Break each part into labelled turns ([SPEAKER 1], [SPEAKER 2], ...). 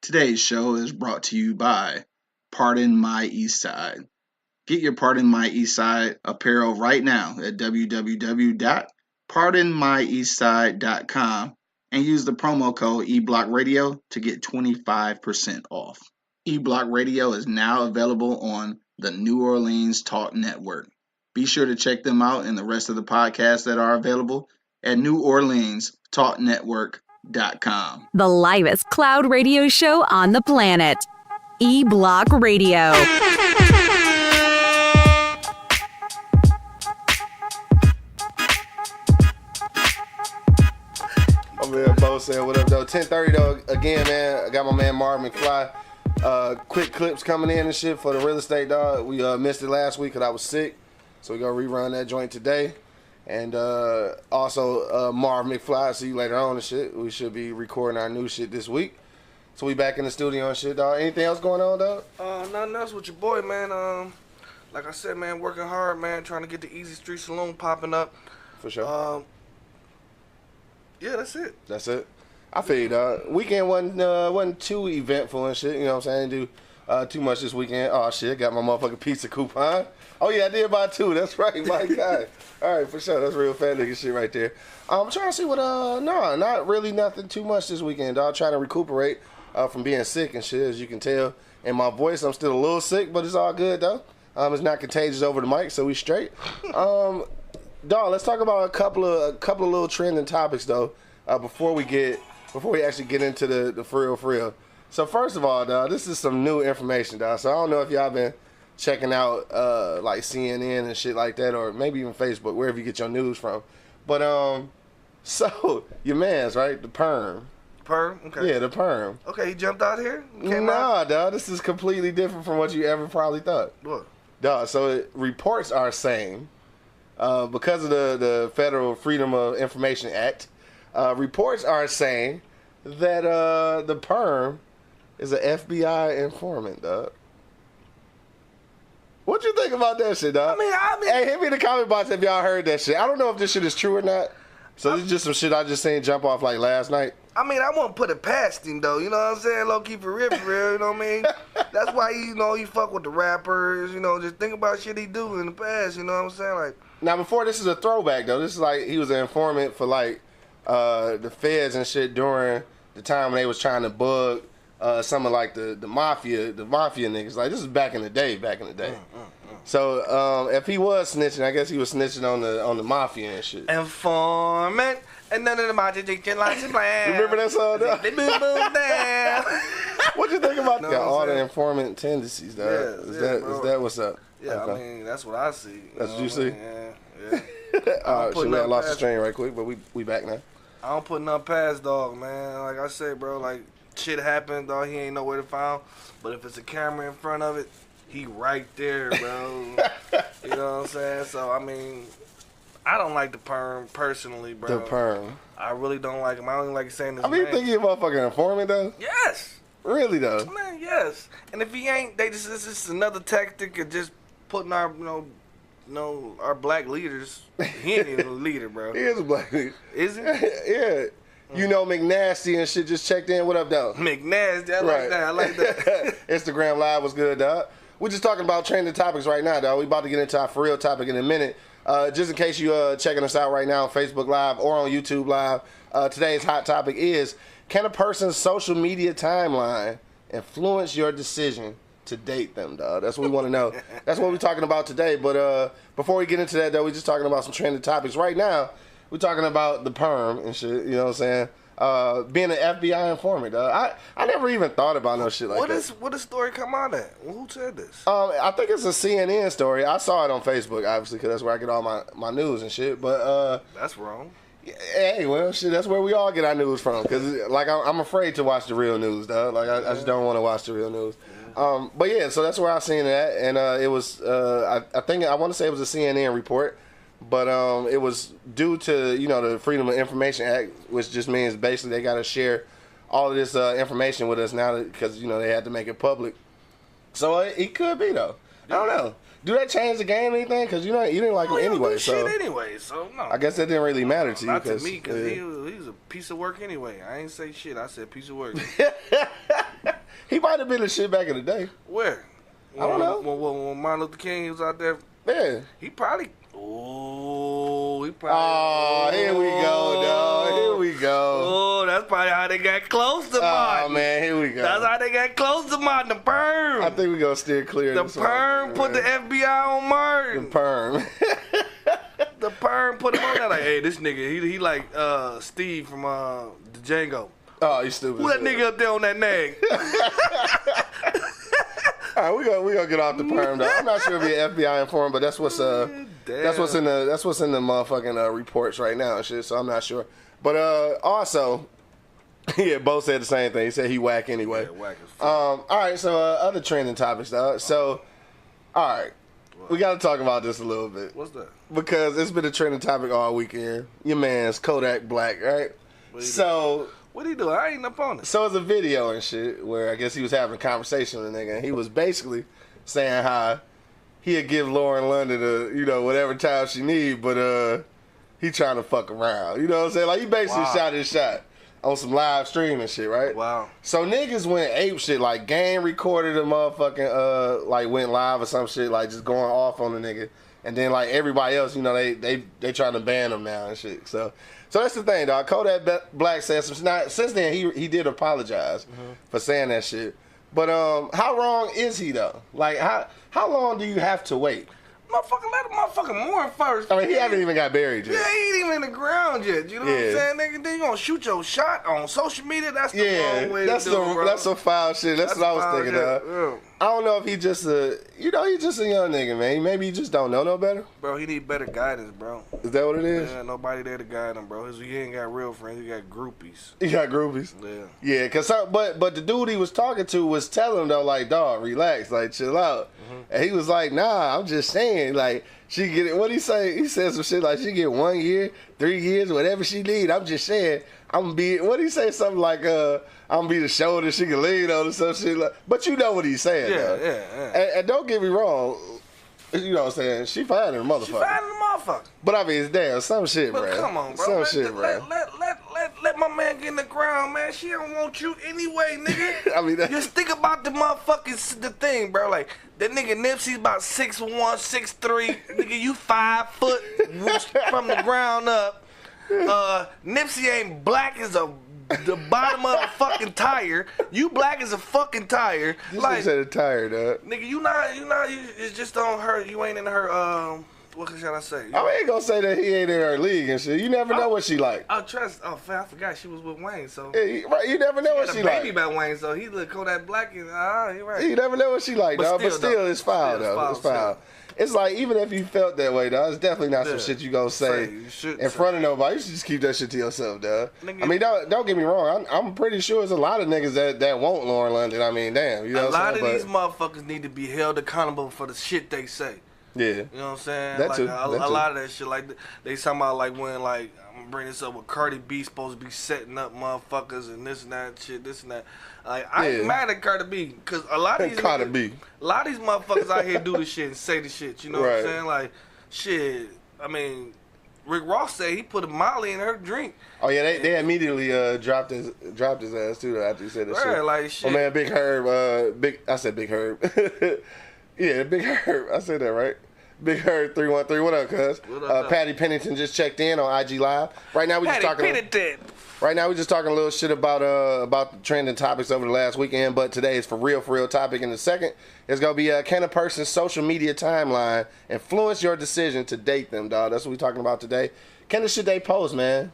[SPEAKER 1] Today's show is brought to you by Pardon My Eastside. Get your Pardon My Eastside apparel right now at www.pardonmyeastside.com and use the promo code eBlockRadio to get 25% off. eBlock Radio is now available on the New Orleans Talk Network. Be sure to check them out and the rest of the podcasts that are available at NewOrleansTalkNetwork.com.
[SPEAKER 2] The livest cloud radio show on the planet. E-Block Radio.
[SPEAKER 3] My man Bo saying what up though. 10:30 though. Again, man, I got my man Marv McFly. Quick clips coming in and shit for the real estate dog. We missed it last week because I was sick, so we gonna rerun that joint today. And also Marv McFly. See you later on and shit. We should be recording our new shit this week. So we back in the studio and shit, dog. Anything else going on, dog?
[SPEAKER 4] Nothing else with your boy, man. Like I said, man, working hard, man, trying to get the Easy Street Saloon popping up.
[SPEAKER 3] For sure.
[SPEAKER 4] Yeah, that's it.
[SPEAKER 3] That's it. I feel you, dog. Weekend wasn't too eventful and shit. You know what I'm saying? Didn't do too much this weekend. Oh shit, got my motherfucking pizza coupon. Oh yeah, I did buy 2. That's right, my God. All right, for sure. That's real fat nigga shit right there. I'm trying to see what. No, not really nothing too much this weekend, dog. Trying to recuperate from being sick and shit, as you can tell. And my voice, I'm still a little sick, but it's all good though. It's not contagious over the mic, so we straight. Dog, let's talk about a couple of little trending topics though. Before we actually get into the for real. So first of all, dog, this is some new information, dog. So I don't know if y'all been checking out like CNN and shit like that, or maybe even Facebook, wherever you get your news from. But so your man's right, the perm.
[SPEAKER 4] Perm? Okay.
[SPEAKER 3] Yeah, the perm.
[SPEAKER 4] Okay, he jumped out here?
[SPEAKER 3] Nah, dog, this is completely different from what you ever probably thought.
[SPEAKER 4] What?
[SPEAKER 3] Dog, so reports are saying, because of the Federal Freedom of Information Act, reports are saying that the perm is an FBI informant, dog. What you think about that shit, dog?
[SPEAKER 4] I mean,
[SPEAKER 3] hey, hit me in the comment box if y'all heard that shit. I don't know if this shit is true or not. So this is just some shit I just seen jump off like last night.
[SPEAKER 4] I mean, I won't put it past him, though. You know what I'm saying? Low key for real, you know what I mean? That's why, he fuck with the rappers, just think about shit he do in the past, you know what I'm saying? Like,
[SPEAKER 3] now, before, this is a throwback, though. This is like, he was an informant for, like, the feds and shit during the time when they was trying to bug some of, like, the mafia niggas. Like, this is back in the day. So, if he was snitching, I guess he was snitching on the mafia and shit.
[SPEAKER 4] Informant. And none of them out there like
[SPEAKER 3] Remember that song, though?
[SPEAKER 4] They boom down.
[SPEAKER 3] What you think about that? All the informant tendencies, though.
[SPEAKER 4] Yeah,
[SPEAKER 3] is that what's up?
[SPEAKER 4] Yeah,
[SPEAKER 3] okay.
[SPEAKER 4] I mean, that's what I see.
[SPEAKER 3] That's what you see?
[SPEAKER 4] Yeah.
[SPEAKER 3] Shit, man, I lost the strain right quick, but we back now.
[SPEAKER 4] I don't put nothing past dog, man. Like I said, bro, like, shit happened, dog. He ain't nowhere to find. But if it's a camera in front of it, he right there, bro. You know what I'm saying? So, I mean, I don't like the perm personally, bro.
[SPEAKER 3] The perm.
[SPEAKER 4] I really don't like him. I don't even like saying his
[SPEAKER 3] I mean,
[SPEAKER 4] name.
[SPEAKER 3] you think he a motherfucking informant, though?
[SPEAKER 4] Yes.
[SPEAKER 3] Really, though?
[SPEAKER 4] Man, yes. And if he ain't, this is another tactic of just putting our, our black leaders. He ain't even a leader, bro.
[SPEAKER 3] He is a black leader.
[SPEAKER 4] Is he?
[SPEAKER 3] Yeah. You know McNasty and shit just checked in. What up, dog?
[SPEAKER 4] McNasty. I like that.
[SPEAKER 3] Instagram Live was good, dog. We're just talking about trending topics right now, dog. We about to get into our for real topic in a minute. Just in case you checking us out right now on Facebook Live or on YouTube Live, today's hot topic is, can a person's social media timeline influence your decision to date them, dog? That's what we want to know. That's what we're talking about today. But before we get into that, though, we're just talking about some trending topics. Right now, we're talking about the perm and shit, you know what I'm saying? Being an FBI informant, dog. I never even thought about no shit like that.
[SPEAKER 4] What does story come out at? Who said this?
[SPEAKER 3] I think it's a CNN story. I saw it on Facebook, obviously, because that's where I get all my news and shit. But
[SPEAKER 4] that's wrong.
[SPEAKER 3] Hey, well, shit, that's where we all get our news from. Because, like, I'm afraid to watch the real news, dog. Like, I just don't want to watch the real news. But, yeah, so that's where I seen that. And it was, I want to say it was a CNN report. But it was due to, the Freedom of Information Act, which just means basically they got to share all of this information with us now because, they had to make it public. So it could be, though. I don't know. Do that change the game or anything? Because you didn't like him anyway.
[SPEAKER 4] So shit anyway, so no.
[SPEAKER 3] I guess that didn't really matter to you.
[SPEAKER 4] Not to me, because he was a piece of work anyway. I ain't say shit. I said piece of work.
[SPEAKER 3] have been the shit back in the day.
[SPEAKER 4] Where?
[SPEAKER 3] I don't know.
[SPEAKER 4] When Martin Luther King was out there,
[SPEAKER 3] Yeah.
[SPEAKER 4] he probably. Oh,
[SPEAKER 3] here we go, dog. Here we go.
[SPEAKER 4] Oh, that's probably how they got close to Martin.
[SPEAKER 3] Oh, man, here we go.
[SPEAKER 4] That's how they got close to Martin. The perm.
[SPEAKER 3] I think we're going to steer clear
[SPEAKER 4] The
[SPEAKER 3] of this
[SPEAKER 4] perm
[SPEAKER 3] one,
[SPEAKER 4] put the
[SPEAKER 3] man.
[SPEAKER 4] FBI on Martin.
[SPEAKER 3] The perm.
[SPEAKER 4] The perm put him on there like, hey, this nigga, he like Steve from the Django.
[SPEAKER 3] Oh, you stupid.
[SPEAKER 4] Who that nigga up there on that nag?
[SPEAKER 3] All right, we gonna get off the perm though. I'm not sure if you're FBI informed, but that's what's in the motherfucking reports right now and shit. So I'm not sure. But also, yeah, Bo said the same thing. He said he whack anyway.
[SPEAKER 4] Yeah, whack as fuck.
[SPEAKER 3] All right, so other trending topics, dog. So, all right, we got to talk about this a little bit
[SPEAKER 4] What's that?
[SPEAKER 3] because it's been a trending topic all weekend. Your man's Kodak Black, right? So.
[SPEAKER 4] What he do? I ain't up on it.
[SPEAKER 3] So it's a video and shit where I guess he was having a conversation with a nigga and he was basically saying how he'd give Lauren London whatever time she need, but he trying to fuck around. You know what I'm saying? Like he basically shot his shot on some live stream and shit, right?
[SPEAKER 4] Wow.
[SPEAKER 3] So niggas went ape shit, like Game recorded a motherfucking like went live or some shit, like just going off on the nigga. And then like everybody else, they trying to ban him now and shit. So that's the thing, dog. Kodak Black said some. Now, since then, he did apologize for saying that shit. But how wrong is he though? Like how long do you have to wait?
[SPEAKER 4] Motherfucker, let the motherfucker mourn first.
[SPEAKER 3] I mean, he haven't even got buried yet.
[SPEAKER 4] Yeah, he ain't even in the ground yet. You know what I'm saying, nigga? Then you gonna shoot your shot on social media? That's the wrong way to do it, bro.
[SPEAKER 3] That's some foul shit. That's what I was thinking, dog.
[SPEAKER 4] Yeah.
[SPEAKER 3] I don't know if he just he's just a young nigga, man. Maybe he just don't know no better.
[SPEAKER 4] Bro, he need better guidance, bro.
[SPEAKER 3] Is that what it is?
[SPEAKER 4] Yeah, nobody there to guide him, bro. He ain't got real friends. He got groupies.
[SPEAKER 3] He got groupies.
[SPEAKER 4] Yeah.
[SPEAKER 3] Yeah, but the dude he was talking to was telling him though, like, dog, relax, like, chill out. And he was like, nah, I'm just saying, like, she get it. What he say? He said some shit like she get 1 year, 3 years, whatever she need. I'm just saying, I'm gonna be. What he say? Something like, I'm gonna be the shoulder she can lean on or some shit. Like, but you know what he's saying, though.
[SPEAKER 4] Yeah.
[SPEAKER 3] And don't get me wrong. You know what I'm saying? She fine in a motherfucker.
[SPEAKER 4] She fine in the motherfucker.
[SPEAKER 3] But I mean, it's damn some shit,
[SPEAKER 4] But
[SPEAKER 3] bro.
[SPEAKER 4] come on, bro.
[SPEAKER 3] Some shit, bro.
[SPEAKER 4] Let my man get in the ground, man. She don't want you anyway, nigga.
[SPEAKER 3] I mean,
[SPEAKER 4] just think about the the thing, bro. Like, that nigga Nipsey's about 6'1", 6'3". Nigga, you 5 foot from the ground up. Nipsey ain't black as the bottom of a fucking tire. You black as a fucking tire.
[SPEAKER 3] This
[SPEAKER 4] like,
[SPEAKER 3] nigga said a tire, dog.
[SPEAKER 4] nigga, you it's just on her. You ain't in her, what shall I say?
[SPEAKER 3] I ain't gonna say that he ain't in her league and shit. You never know what she like.
[SPEAKER 4] I forgot she was with Wayne, so.
[SPEAKER 3] Yeah, right, you never know what she like.
[SPEAKER 4] Baby by Wayne, so he look Kodak Black and you're right.
[SPEAKER 3] You never know what she like, dog. But still, it's foul, though. It's foul. It's like, even if you felt that way, dog, it's definitely not some shit you gonna say in front of nobody. You should just keep that shit to yourself, dog. I mean, don't get me wrong. I'm pretty sure there's a lot of niggas that want Lauren London. I mean, damn. You know what I'm saying?
[SPEAKER 4] A lot of these motherfuckers need to be held accountable for the shit they say.
[SPEAKER 3] Yeah.
[SPEAKER 4] You know what I'm saying?
[SPEAKER 3] That
[SPEAKER 4] like
[SPEAKER 3] too.
[SPEAKER 4] A lot of that shit, like they talking about like when like I'm gonna bring this up with Cardi B supposed to be setting up motherfuckers and this and that shit, this and that. Like I ain't mad at Cardi B because a lot of these motherfuckers out here do the shit and say the shit. You know what I'm saying? Like shit. I mean, Rick Ross said he put a Molly in her drink.
[SPEAKER 3] Oh yeah, they immediately dropped his ass too after he said that shit.
[SPEAKER 4] Like shit.
[SPEAKER 3] Oh man, Big Herb, I said Big Herb. Yeah, Big Herb. I said that right. Big Herb 313. What up, cuz? Patty Pennington just checked in on IG Live. Right now we just talking. Right now we just talking a little shit about the trending topics over the last weekend. But today is for real topic. In a second, it's gonna be can a person's social media timeline influence your decision to date them, dog? That's what we talking about today. Can the shit they post, man,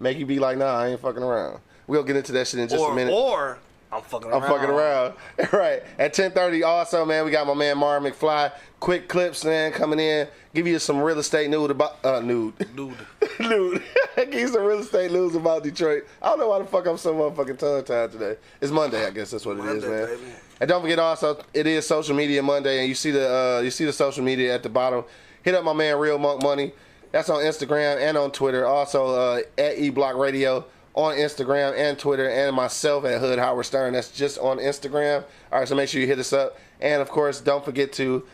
[SPEAKER 3] make you be like, nah, I ain't fucking around? We'll get into that shit in just a minute.
[SPEAKER 4] Or I'm fucking around.
[SPEAKER 3] Right. At 10:30 also, man, we got my man Marv McFly. Quick clips, man, coming in. Give you some real estate news about nude. Give you some real estate news about Detroit. I don't know why the fuck I'm so motherfucking tongue-tied today. It's Monday, I guess that's what it is, man. Baby. And don't forget also, it is Social Media Monday, and you see the social media at the bottom. Hit up my man Real Monk Money. That's on Instagram and on Twitter. Also at eBlock Radio on Instagram and Twitter, and myself at Hood Howard Stern. That's just on Instagram. All right, so make sure you hit us up. And, of course, don't forget to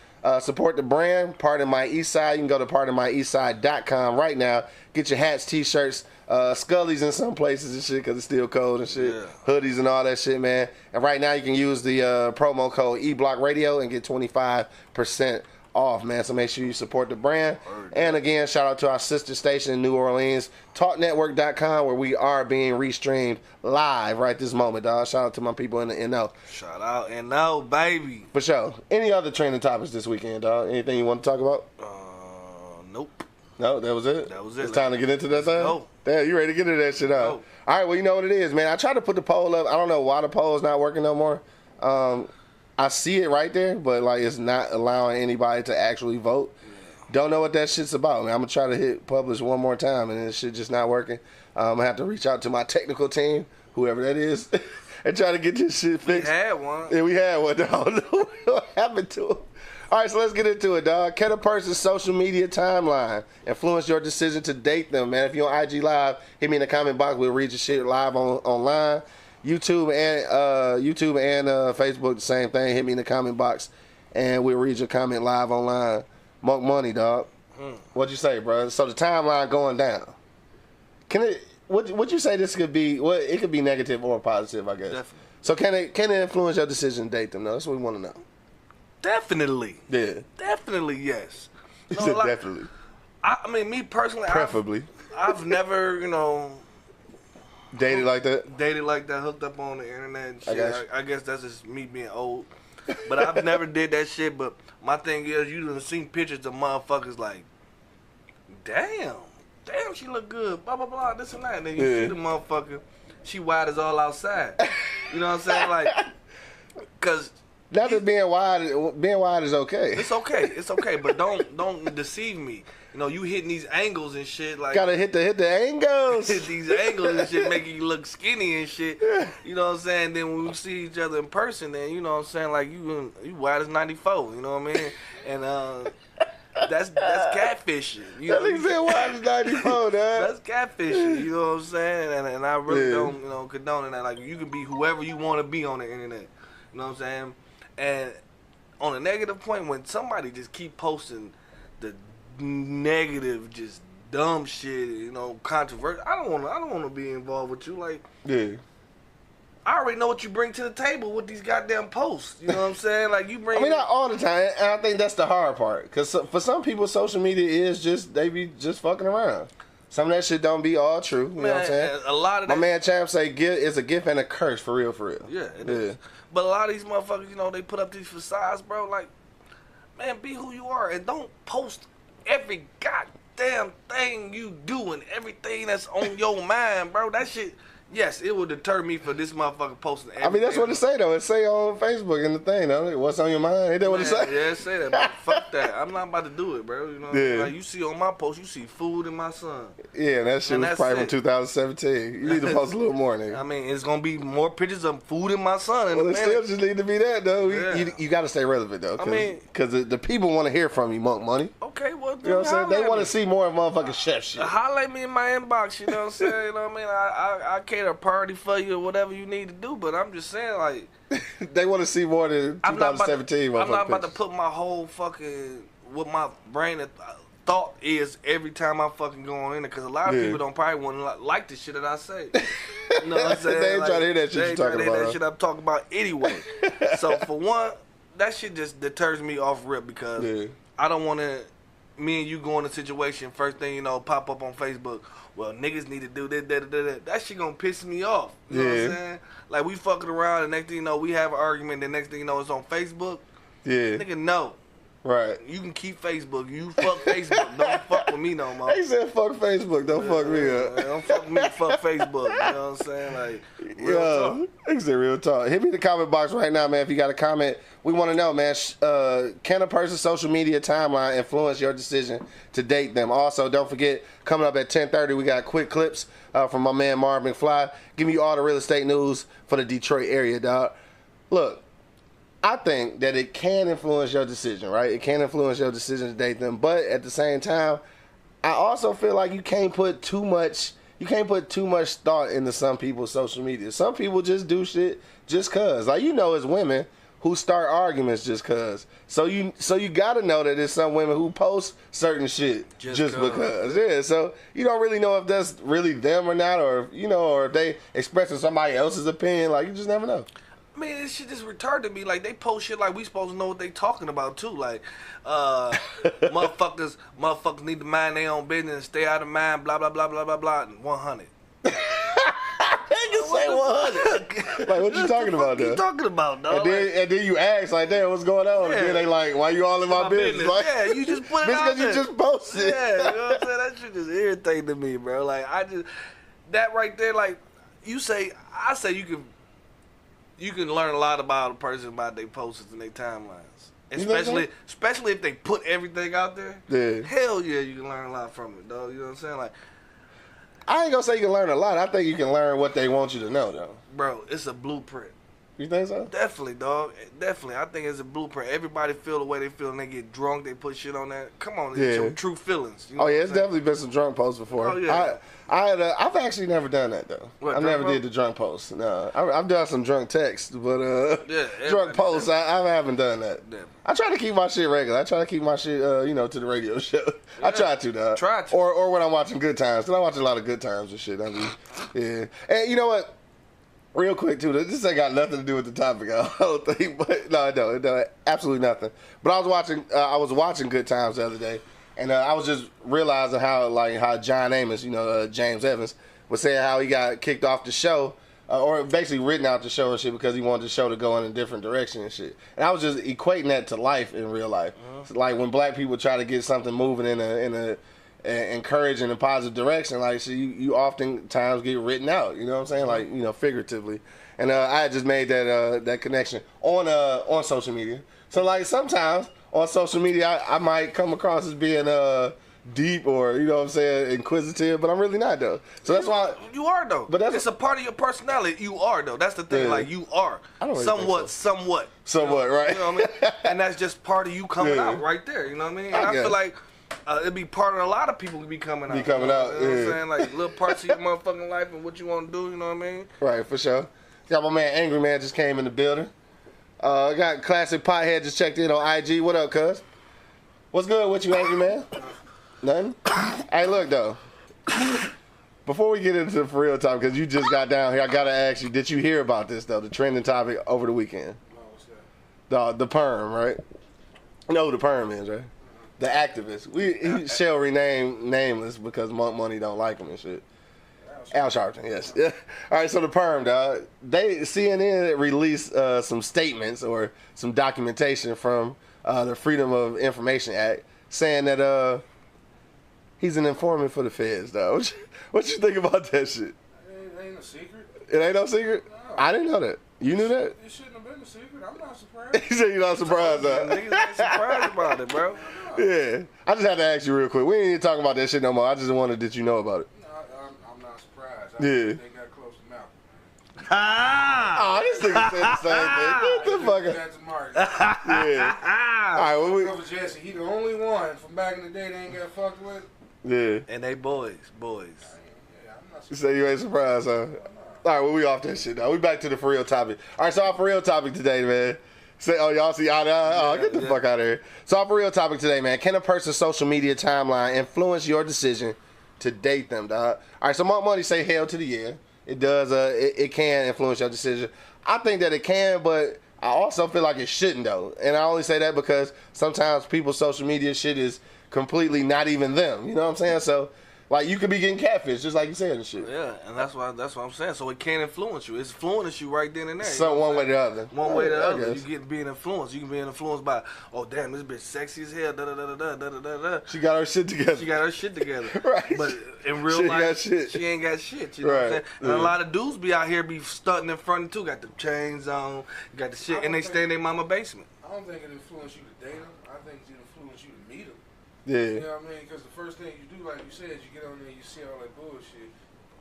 [SPEAKER 3] Support the brand, Pardon My Eastside. You can go to pardonmyeastside.com right now. Get your hats, t-shirts, Scullies in some places and shit because it's still cold and shit.
[SPEAKER 4] Yeah.
[SPEAKER 3] Hoodies and all that shit, man. And right now you can use the promo code eBlockRadio and get 25% off, man. So make sure you support the brand. And again, shout out to our sister station in New Orleans, TalkNetwork.com, where we are being restreamed live right this moment, dog. Shout out to my people in the NO.
[SPEAKER 4] Shout out NO, baby.
[SPEAKER 3] For sure. Any other trending topics this weekend, dog? Anything you want to talk about?
[SPEAKER 4] Nope.
[SPEAKER 3] No, that was it?
[SPEAKER 4] That was it.
[SPEAKER 3] It's time to get into that thing?
[SPEAKER 4] No.
[SPEAKER 3] Damn, you ready to get into that shit, huh?
[SPEAKER 4] No.
[SPEAKER 3] All right, well, you know what it is, man. I tried to put the poll up. I don't know why the poll's not working no more. I see it right there, but like it's not allowing anybody to actually vote. Don't know what that shit's about, man. I'm gonna try to hit publish one more time, and this shit just not working. I have to reach out to my technical team, whoever that is, and try to get this shit fixed.
[SPEAKER 4] We had one.
[SPEAKER 3] Yeah, we had one. I don't know what happened to him. All right, so let's get into it, dog. Can a person's social media timeline influence your decision to date them, man? If you're on IG Live, hit me in the comment box. We'll read your shit live online. YouTube and Facebook, the same thing. Hit me in the comment box, and we'll read your comment live online. Monk Money, dog. What'd you say, bro? So the timeline going down. Can it? Would you say this could be? Well, it could be negative or positive, I guess.
[SPEAKER 4] Definitely.
[SPEAKER 3] So can it influence your decision to date them? No, that's what we want to know.
[SPEAKER 4] Definitely.
[SPEAKER 3] Yeah.
[SPEAKER 4] Definitely, yes.
[SPEAKER 3] He
[SPEAKER 4] No,
[SPEAKER 3] said
[SPEAKER 4] like,
[SPEAKER 3] definitely.
[SPEAKER 4] I mean, me personally,
[SPEAKER 3] Preferably.
[SPEAKER 4] I've never,
[SPEAKER 3] Dated like that?
[SPEAKER 4] dated like that, hooked up on the internet and shit.
[SPEAKER 3] got you.
[SPEAKER 4] I guess that's just me being old. But I've never did that shit. But my thing is, you done seen pictures of motherfuckers like, damn, she look good, blah, blah, blah, this and that. And then you see the motherfucker, she wide as all outside. You know what I'm saying? Like, because...
[SPEAKER 3] Not that being wide is okay.
[SPEAKER 4] It's okay, but don't deceive me. You hitting these angles and shit like
[SPEAKER 3] Gotta hit the angles.
[SPEAKER 4] hit these angles and shit, making you look skinny and shit. You know what I'm saying? Then when we see each other in person, then you know what I'm saying, like you wide as 94. You know what I mean? And that's catfishing. You
[SPEAKER 3] That
[SPEAKER 4] know,
[SPEAKER 3] nigga said wide as 94, dog.
[SPEAKER 4] that's catfishing. You know what I'm saying? And I really don't condone that. Like you can be whoever you want to be on the internet. You know what I'm saying? And on a negative point, when somebody just keep posting the negative, just dumb shit, controversial, I don't want to be involved with you. Like,
[SPEAKER 3] Yeah.
[SPEAKER 4] I already know what you bring to the table with these goddamn posts. You know what I'm saying? Like, you bring.
[SPEAKER 3] I mean, not all the time, and I think that's the hard part. Because for some people, social media is just, they be just fucking around. Some of that shit don't be all true. You know what I'm saying?
[SPEAKER 4] A lot of
[SPEAKER 3] My
[SPEAKER 4] that.
[SPEAKER 3] man Champ say it's a gift and a curse, for real, for real.
[SPEAKER 4] Yeah, it is. But a lot of these motherfuckers, they put up these facades, bro. Like, man, be who you are and don't post every goddamn thing you do and everything that's on your mind, bro. That shit, yes, it will deter me for this motherfucker posting everything.
[SPEAKER 3] I mean, that's what it say, though. It say on Facebook in the thing, though. What's on your mind? Ain't that what it say?
[SPEAKER 4] Yeah, say that, but fuck that. I'm not about to do it, bro. You know what I mean? Like, you see on my post, you see food and my son.
[SPEAKER 3] Yeah, that shit
[SPEAKER 4] And
[SPEAKER 3] was
[SPEAKER 4] that's
[SPEAKER 3] probably from
[SPEAKER 4] it.
[SPEAKER 3] 2017. You need to post a little more, nigga.
[SPEAKER 4] I mean, it's gonna be more pictures of food and my son in
[SPEAKER 3] Well,
[SPEAKER 4] a
[SPEAKER 3] it
[SPEAKER 4] minute.
[SPEAKER 3] still just need to be that, though.
[SPEAKER 4] Yeah.
[SPEAKER 3] You got to stay relevant, though.
[SPEAKER 4] I mean-
[SPEAKER 3] Because the people want to hear from you, Monk Money.
[SPEAKER 4] Okay, well,
[SPEAKER 3] You know what I'm saying? They want to see more motherfucking chef shit.
[SPEAKER 4] Holler at me in my inbox, you know what I'm saying? You know what I mean? I cater a party for you or whatever you need to do, but I'm just saying, like,
[SPEAKER 3] They want to see more than
[SPEAKER 4] I'm not
[SPEAKER 3] 2017
[SPEAKER 4] I'm not about to
[SPEAKER 3] pictures.
[SPEAKER 4] put my whole fucking, what my brain thought is every time I fucking go on in there, because a lot of
[SPEAKER 3] Yeah.
[SPEAKER 4] people don't probably want to like the shit that I say. You know what I'm saying?
[SPEAKER 3] They ain't trying to hear that shit
[SPEAKER 4] they
[SPEAKER 3] you
[SPEAKER 4] ain't trying
[SPEAKER 3] talking
[SPEAKER 4] to hear
[SPEAKER 3] about,
[SPEAKER 4] that
[SPEAKER 3] huh?
[SPEAKER 4] shit I'm talking about anyway. So, for one, that shit just deters me off rip because
[SPEAKER 3] Yeah.
[SPEAKER 4] I don't want to, me and you go in a situation, first thing you know, pop up on Facebook, well, niggas need to do this, that. That shit gonna piss me off. You know what I'm
[SPEAKER 3] Yeah.
[SPEAKER 4] saying? Like, we fucking around, and next thing you know, we have an argument, the next thing you know, it's on Facebook.
[SPEAKER 3] Yeah,
[SPEAKER 4] Nigga, no.
[SPEAKER 3] right.
[SPEAKER 4] You can keep Facebook. You fuck Facebook. Don't fuck with me no more.
[SPEAKER 3] He said, fuck Facebook, don't fuck me up.
[SPEAKER 4] Don't fuck with me, fuck Facebook. You know what I'm saying? Like, real talk.
[SPEAKER 3] He said real talk. Hit me in the comment box right now, man, if you got a comment. We want to know, man, can a person's social media timeline influence your decision to date them? Also, don't forget, coming up at 10:30, we got quick clips from my man Marv McFly, giving you all the real estate news for the Detroit area, dog. Look, I think that it can influence your decision, right? It can influence your decision to date them, but at the same time, I also feel like you can't put too much thought into some people's social media. Some people just do shit just cause. Like, as women, who start arguments just cause. So you gotta know that there's some women who post certain shit just because. Yeah, so you don't really know if that's really them or not, or or if they expressing somebody else's opinion. Like, you just never know.
[SPEAKER 4] I mean, this shit just retarded to me. Like, they post shit like we supposed to know what they talking about too. Like, motherfuckers need to mind their own business and stay out of mind. Blah blah blah blah blah blah. 100.
[SPEAKER 3] Niggas say 100. Like, what you talking about, though?
[SPEAKER 4] What you talking about, dog?
[SPEAKER 3] And then you ask, like, damn, what's going on? And then they like, why you all in my business? Like,
[SPEAKER 4] yeah, you just put it out there.
[SPEAKER 3] Because you just posted.
[SPEAKER 4] Yeah, you know what I'm saying? That shit just irritating to me, bro. Like, that right there, like, I say you can learn a lot about a person by their posts and their timelines. Especially if they put everything out there.
[SPEAKER 3] Yeah.
[SPEAKER 4] Hell yeah, you can learn a lot from it, dog. You know what I'm saying? Like,
[SPEAKER 3] I ain't gonna say you can learn a lot. I think you can learn what they want you to know, though.
[SPEAKER 4] bro, it's a blueprint.
[SPEAKER 3] You think so?
[SPEAKER 4] Definitely, dog. Definitely. I think it's a blueprint. Everybody feel the way they feel and they get drunk. They put shit on that. Come on, it's your true feelings. You know
[SPEAKER 3] it's definitely been some drunk posts before.
[SPEAKER 4] Oh, yeah.
[SPEAKER 3] I've actually never done that, though. I never did the drunk posts. No, I've done some drunk texts, but drunk posts, I haven't done that. I try to keep my shit regular. I try to keep my shit, to the radio show. I try to, dog.
[SPEAKER 4] Try to.
[SPEAKER 3] Or when I'm watching Good Times, because I watch a lot of Good Times and shit. Yeah. And you know what? Real quick, too, this ain't got nothing to do with the topic, I don't think, but no, it don't, absolutely nothing. But I was watching Good Times the other day, and I was just realizing how John Amos, James Evans, was saying how he got kicked off the show, or basically written out the show and shit because he wanted the show to go in a different direction and shit. And I was just equating that to life in real life. So, like, when black people try to get something moving in a encouraging and positive direction, like, so you oftentimes get written out, you know what I'm saying, like, figuratively. And I had just made that connection on social media. So, like, sometimes on social media I might come across as being deep or, you know what I'm saying, inquisitive, but I'm really not, though. So that's why
[SPEAKER 4] you are, though. But it's a part of your personality. You are, though. That's the thing. Yeah. Like, you are.
[SPEAKER 3] I don't really
[SPEAKER 4] somewhat.
[SPEAKER 3] Right?
[SPEAKER 4] You know what I mean? And that's just part of you coming out right there. You know what I mean? And I feel like it'd be part of a lot of people be coming out. You know what I'm saying? Like, little parts of your motherfucking life and what you want to do, you know what I mean?
[SPEAKER 3] Right, for sure. Got my man Angry Man just came in the building. Got Classic Pothead just checked in on IG. What up, cuz? What's good with you, Angry Man? Nothing? Hey, look, though. Before we get into the for real time, because you just got down here, I got to ask you, did you hear about this, though, the trending topic over the weekend?
[SPEAKER 5] No, what's that?
[SPEAKER 3] The perm, right? You know who the perm is, right? The activist. He shall remain nameless because Money don't like him and shit. Al Sharpton, yes. Yeah. All right, so the perm, dog. CNN released some statements or some documentation from the Freedom of Information Act saying that he's an informant for the feds, dog. What you think about that shit?
[SPEAKER 5] It ain't a secret.
[SPEAKER 3] It ain't no secret?
[SPEAKER 5] No.
[SPEAKER 3] I didn't know that. You knew that?
[SPEAKER 5] It shouldn't have been a secret. I'm not surprised.
[SPEAKER 3] He said you're not surprised, huh?
[SPEAKER 4] Niggas ain't surprised about it, bro.
[SPEAKER 3] Yeah. I just had to ask you real quick. We ain't even talking about that shit no more. I just wanted that you know about it.
[SPEAKER 5] No, I'm not surprised.
[SPEAKER 3] Yeah.
[SPEAKER 5] They got close to Malcolm.
[SPEAKER 3] Oh, this nigga said the same thing. Get the fucker.
[SPEAKER 5] That's Martin.
[SPEAKER 3] Yeah. All right, well,
[SPEAKER 5] Brother Jesse, he the only one from back in the day they ain't got fucked with.
[SPEAKER 3] yeah.
[SPEAKER 4] And they boys.
[SPEAKER 5] Yeah, I'm not
[SPEAKER 3] You
[SPEAKER 5] surprised.
[SPEAKER 3] say you ain't surprised, huh? All right, well, we off that shit now. We back to the for real topic. All right, so our for real topic today, man. Y'all see out there? Oh, get the fuck out of here. So our for real topic today, man. Can a person's social media timeline influence your decision to date them, dog? All right, so Monk Money say hell to the yeah. It does. It can influence your decision. I think that it can, but I also feel like it shouldn't, though. And I only say that because sometimes people's social media shit is completely not even them. You know what I'm saying? So, like, you could be getting catfish, just like you said and shit.
[SPEAKER 4] Yeah, and that's what I'm saying. So it can influence you. It's influencing you right then and there.
[SPEAKER 3] So one way or the other.
[SPEAKER 4] One way or the other. You get being influenced. You can be influenced by, oh damn, this bitch sexy as hell. Da da da da da da da da.
[SPEAKER 3] She got her shit together.
[SPEAKER 4] She got her shit together.
[SPEAKER 3] Right.
[SPEAKER 4] But in real life, she ain't got shit. You know what I'm saying? And a lot of dudes be out here be stunting in front too. Got the chains on, got the shit, and they stay in their mama basement.
[SPEAKER 5] I don't think it influenced you to date them. I think it influenced you to meet them.
[SPEAKER 3] Yeah.
[SPEAKER 5] You know what I mean? Because the first thing you do, like you said, you get on there, you see all that bullshit.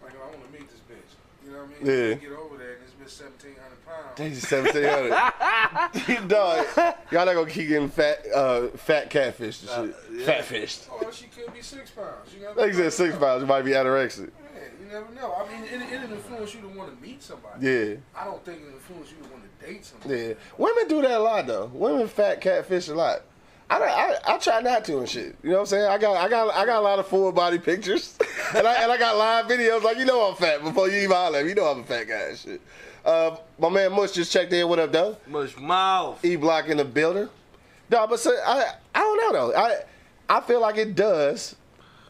[SPEAKER 5] Like, I want to meet this bitch. You know what I mean?
[SPEAKER 3] Yeah.
[SPEAKER 5] You get over there, and this bitch 1,700 pounds.
[SPEAKER 3] They just 1,700. Dog, y'all not gonna keep getting fat catfish and shit. Fat fish.
[SPEAKER 5] Oh, she could be 6 pounds. You know
[SPEAKER 3] Like you said, 6 pounds. You might be anorexic.
[SPEAKER 5] Yeah, you You never know. I mean, it influence you to want to meet somebody.
[SPEAKER 3] Yeah.
[SPEAKER 5] I don't think it influence you to want to date somebody.
[SPEAKER 3] Yeah. Women do that a lot though. Women fat catfish a lot. I try not to and shit. You know what I'm saying? I got a lot of full body pictures, and I got live videos. Like, you know I'm fat before you even holler at me. You know I'm a fat guy and shit. My man Mush just checked in. What up, though?
[SPEAKER 4] Mush mouth.
[SPEAKER 3] E Block in the building. No, but so, I don't know though. I feel like it does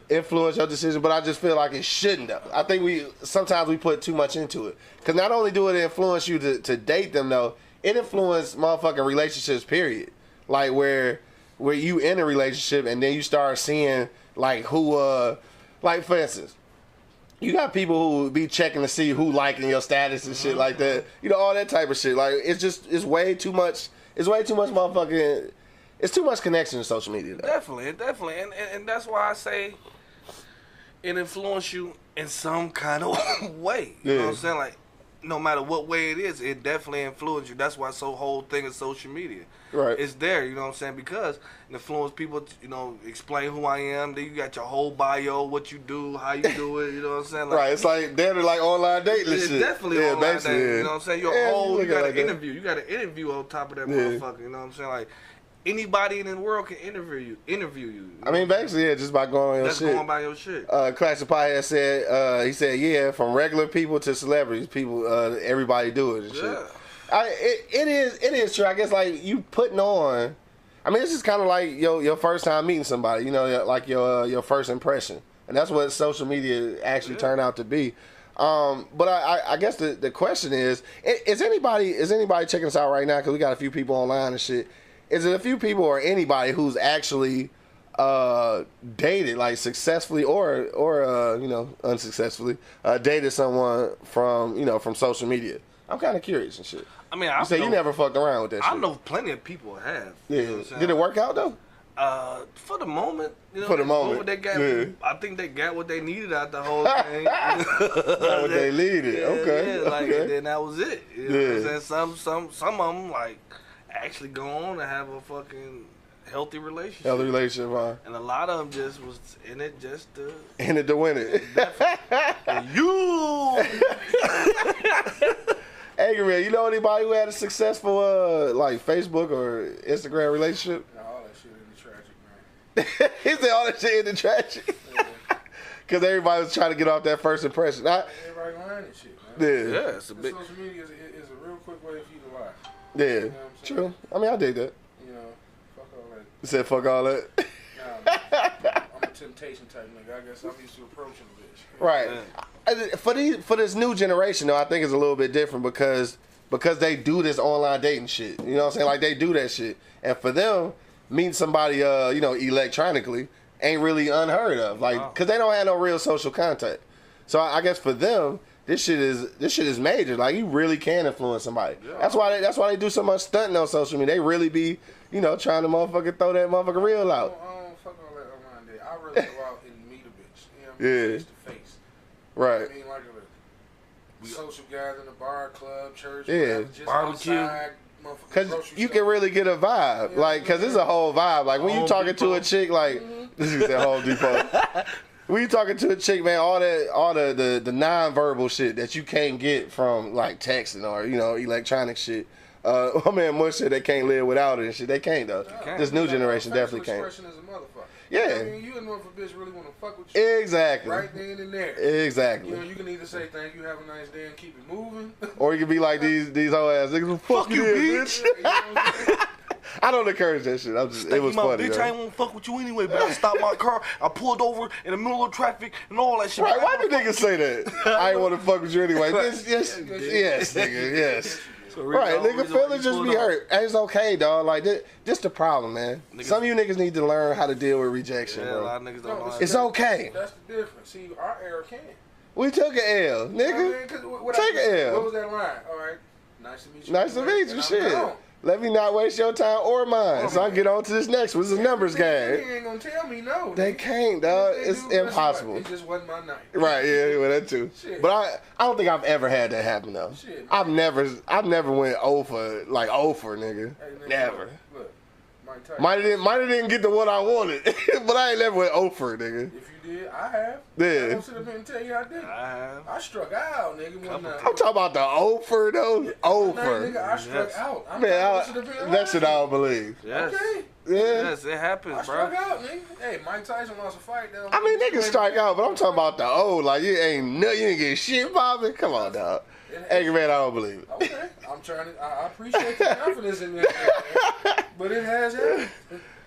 [SPEAKER 3] influence your decision, but I just feel like it shouldn't though. I think sometimes we put too much into it. Because not only do it influence you to date them though, it influences motherfucking relationships, period. Like where you in a relationship and then you start seeing like who like for instance, you got people who be checking to see who liking your status and shit like that. You know, all that type of shit. Like it's way too much motherfucking, it's too much connection in social media though.
[SPEAKER 4] Definitely. And that's why I say it influence you in some kind of way. You know what I'm saying? Like, no matter what way it is, it definitely influences you. That's why the whole thing is social media.
[SPEAKER 3] Right.
[SPEAKER 4] It's there, you know what I'm saying? Because it influences people to, you know, explain who I am. Then you got your whole bio, what you do, how you do it, you know what I'm saying? Like,
[SPEAKER 3] Right, it's like they're like online dating and
[SPEAKER 4] it's
[SPEAKER 3] shit.
[SPEAKER 4] definitely online
[SPEAKER 3] basically,
[SPEAKER 4] dating, you know what I'm saying? You got
[SPEAKER 3] like
[SPEAKER 4] an
[SPEAKER 3] that.
[SPEAKER 4] interview. You got an interview on top of that motherfucker, you know what I'm saying? Like, anybody in the world can interview you.
[SPEAKER 3] I mean, basically, yeah, just by going on your
[SPEAKER 4] That's
[SPEAKER 3] shit.
[SPEAKER 4] going by your shit.
[SPEAKER 3] Classic Pie said, he said, yeah, from regular people to celebrities, people, everybody do it and shit.
[SPEAKER 4] Yeah.
[SPEAKER 3] It is true. I guess like you putting on. I mean, this is kind of like your first time meeting somebody. You know, like your first impression, and that's what social media actually turned out to be. But I guess the question is anybody checking us out right now? Because we got a few people online and shit. Is it a few people or anybody who's actually dated, like successfully or you know, unsuccessfully dated someone from social media? I'm kind of curious and shit.
[SPEAKER 4] I mean,
[SPEAKER 3] You say you never fucked around with that shit.
[SPEAKER 4] I know plenty of people have.
[SPEAKER 3] Yeah.
[SPEAKER 4] You know what I'm saying?
[SPEAKER 3] Did it work out though?
[SPEAKER 4] For the moment, you know,
[SPEAKER 3] For the moment,
[SPEAKER 4] they got,
[SPEAKER 3] yeah.
[SPEAKER 4] I think they got what they needed out the whole thing.
[SPEAKER 3] Got what they needed.
[SPEAKER 4] Yeah,
[SPEAKER 3] Okay.
[SPEAKER 4] yeah, like,
[SPEAKER 3] okay.
[SPEAKER 4] and then that was it. You know what I'm saying? Some of them like actually go on and have a fucking healthy relationship.
[SPEAKER 3] Healthy relationship, huh?
[SPEAKER 4] And a lot of them just was in it just to.
[SPEAKER 3] In it to win it.
[SPEAKER 4] You.
[SPEAKER 3] Hey, man, you know anybody who had a successful like Facebook or Instagram relationship?
[SPEAKER 5] Nah, all that shit in the tragic, man.
[SPEAKER 3] He said all that shit in the tragic. Because everybody was trying to get off that first impression.
[SPEAKER 5] Everybody lying and shit, man.
[SPEAKER 3] Yeah.
[SPEAKER 4] Yeah, it's a big.
[SPEAKER 5] Social media is a real quick way for you to lie.
[SPEAKER 3] Yeah.
[SPEAKER 5] You know what I'm saying?
[SPEAKER 3] True. I mean, I dig that.
[SPEAKER 5] You know, fuck all that.
[SPEAKER 3] You said fuck all that.
[SPEAKER 5] Nah, man. I'm a temptation type nigga. I guess I'm used to approaching a bitch.
[SPEAKER 3] Right. For this new generation, though, I think it's a little bit different because they do this online dating shit. You know what I'm saying? Like, they do that shit. And for them, meeting somebody, you know, electronically ain't really unheard of. Like, because they don't have no real social contact. So I guess for them, this shit is major. Like, you really can influence somebody. Yeah. That's why they do so much stunting on social media. They really be, you know, trying to motherfucking throw that motherfucking reel out.
[SPEAKER 5] I don't fuck all that online day. I really go out and meet a bitch. You know what I mean?
[SPEAKER 3] Yeah.
[SPEAKER 5] Face to face.
[SPEAKER 3] Right.
[SPEAKER 5] I mean, like a social gathering, a bar, club, church,
[SPEAKER 3] Yeah.
[SPEAKER 5] whatever, just
[SPEAKER 4] Barbecue.
[SPEAKER 5] outside, motherfucking
[SPEAKER 3] Because
[SPEAKER 5] grocery
[SPEAKER 3] you
[SPEAKER 5] store.
[SPEAKER 3] can really get a vibe.
[SPEAKER 5] Yeah,
[SPEAKER 3] Like, because it's a whole vibe. Like, when you
[SPEAKER 4] Home
[SPEAKER 3] talking to
[SPEAKER 4] Depot.
[SPEAKER 3] a chick, like, this is that Home Depot. When you talking to a chick, man, all the non-verbal shit that you can't get from, like, texting or, you know, electronic shit. My man Mush said they can't live without it and shit. They can't, though. This new generation definitely
[SPEAKER 5] Facial
[SPEAKER 3] can't.
[SPEAKER 5] expression is a motherfucker.
[SPEAKER 3] Yeah.
[SPEAKER 5] I mean, you know if a bitch really want to fuck with you.
[SPEAKER 3] Exactly.
[SPEAKER 5] Right then and there.
[SPEAKER 3] Exactly.
[SPEAKER 5] You know, you can either say thank you, have a nice day, and keep it moving.
[SPEAKER 3] Or you can be like these whole ass niggas. Fuck you, bitch.
[SPEAKER 5] You know what I'm saying?
[SPEAKER 3] I don't encourage that shit. It was funny.
[SPEAKER 4] Bitch,
[SPEAKER 3] though.
[SPEAKER 4] I ain't want to fuck with you anyway, but I stopped my car, I pulled over in the middle of traffic and all that shit.
[SPEAKER 3] Right, why do niggas say that? I ain't want to fuck with you anyway. Yes, nigga, yes. Right, nigga, feelings just be hurt. And it's okay, dog. Like, this the problem, man. Some of you niggas need to learn how to deal with rejection,
[SPEAKER 4] Yeah, a lot
[SPEAKER 3] bro.
[SPEAKER 4] of niggas don't know how
[SPEAKER 3] It's
[SPEAKER 4] to-
[SPEAKER 3] okay.
[SPEAKER 5] That's the difference. See, our era can.
[SPEAKER 3] We took an L,
[SPEAKER 5] I mean,
[SPEAKER 3] nigga.
[SPEAKER 5] 'cause what
[SPEAKER 3] Take
[SPEAKER 5] I-
[SPEAKER 3] an L.
[SPEAKER 5] What was that line? All right, nice to meet you.
[SPEAKER 3] Nice to meet you,
[SPEAKER 5] And I'm
[SPEAKER 3] shit.
[SPEAKER 5] gone.
[SPEAKER 3] Let me not waste your time or mine. So I get on to this next one. This is a numbers
[SPEAKER 5] They
[SPEAKER 3] game.
[SPEAKER 5] ain't gonna tell me no.
[SPEAKER 3] They can't, dog.
[SPEAKER 5] They
[SPEAKER 3] It's
[SPEAKER 5] do, guess what?
[SPEAKER 3] impossible.
[SPEAKER 5] It just wasn't my night.
[SPEAKER 3] Right, yeah, well, that too.
[SPEAKER 5] Shit.
[SPEAKER 3] But I don't think I've ever had that happen though.
[SPEAKER 5] Shit,
[SPEAKER 3] I've never went over nigga.
[SPEAKER 5] Hey, nigga,
[SPEAKER 3] Never.
[SPEAKER 5] Look, Mike Tyson.
[SPEAKER 3] Might have didn't get to what I wanted, but I ain't never went over, nigga.
[SPEAKER 5] If you Yeah, I have.
[SPEAKER 3] Yeah.
[SPEAKER 5] I'm gonna sit up here and tell you I did.
[SPEAKER 4] I have.
[SPEAKER 5] I struck out, nigga. One night.
[SPEAKER 3] I'm talking about the over though.
[SPEAKER 5] Nigga,
[SPEAKER 3] Over.
[SPEAKER 5] I struck
[SPEAKER 4] Yes.
[SPEAKER 5] out. I'm
[SPEAKER 3] Man,
[SPEAKER 5] not gonna sit up here and
[SPEAKER 3] that shit I
[SPEAKER 5] lie.
[SPEAKER 3] don't believe.
[SPEAKER 4] Yes.
[SPEAKER 5] Okay.
[SPEAKER 3] Yeah.
[SPEAKER 4] Yes, it happens,
[SPEAKER 5] I
[SPEAKER 4] bro.
[SPEAKER 5] struck out, nigga. Hey, Mike Tyson lost a fight. Though.
[SPEAKER 3] I mean, they can strike out, but I'm talking about the old. Like, you ain't nothing. You ain't get shit popping. Come on, dog. Hey, man, I don't believe it.
[SPEAKER 5] Okay, I'm trying to. I appreciate your confidence in me, but it has happened.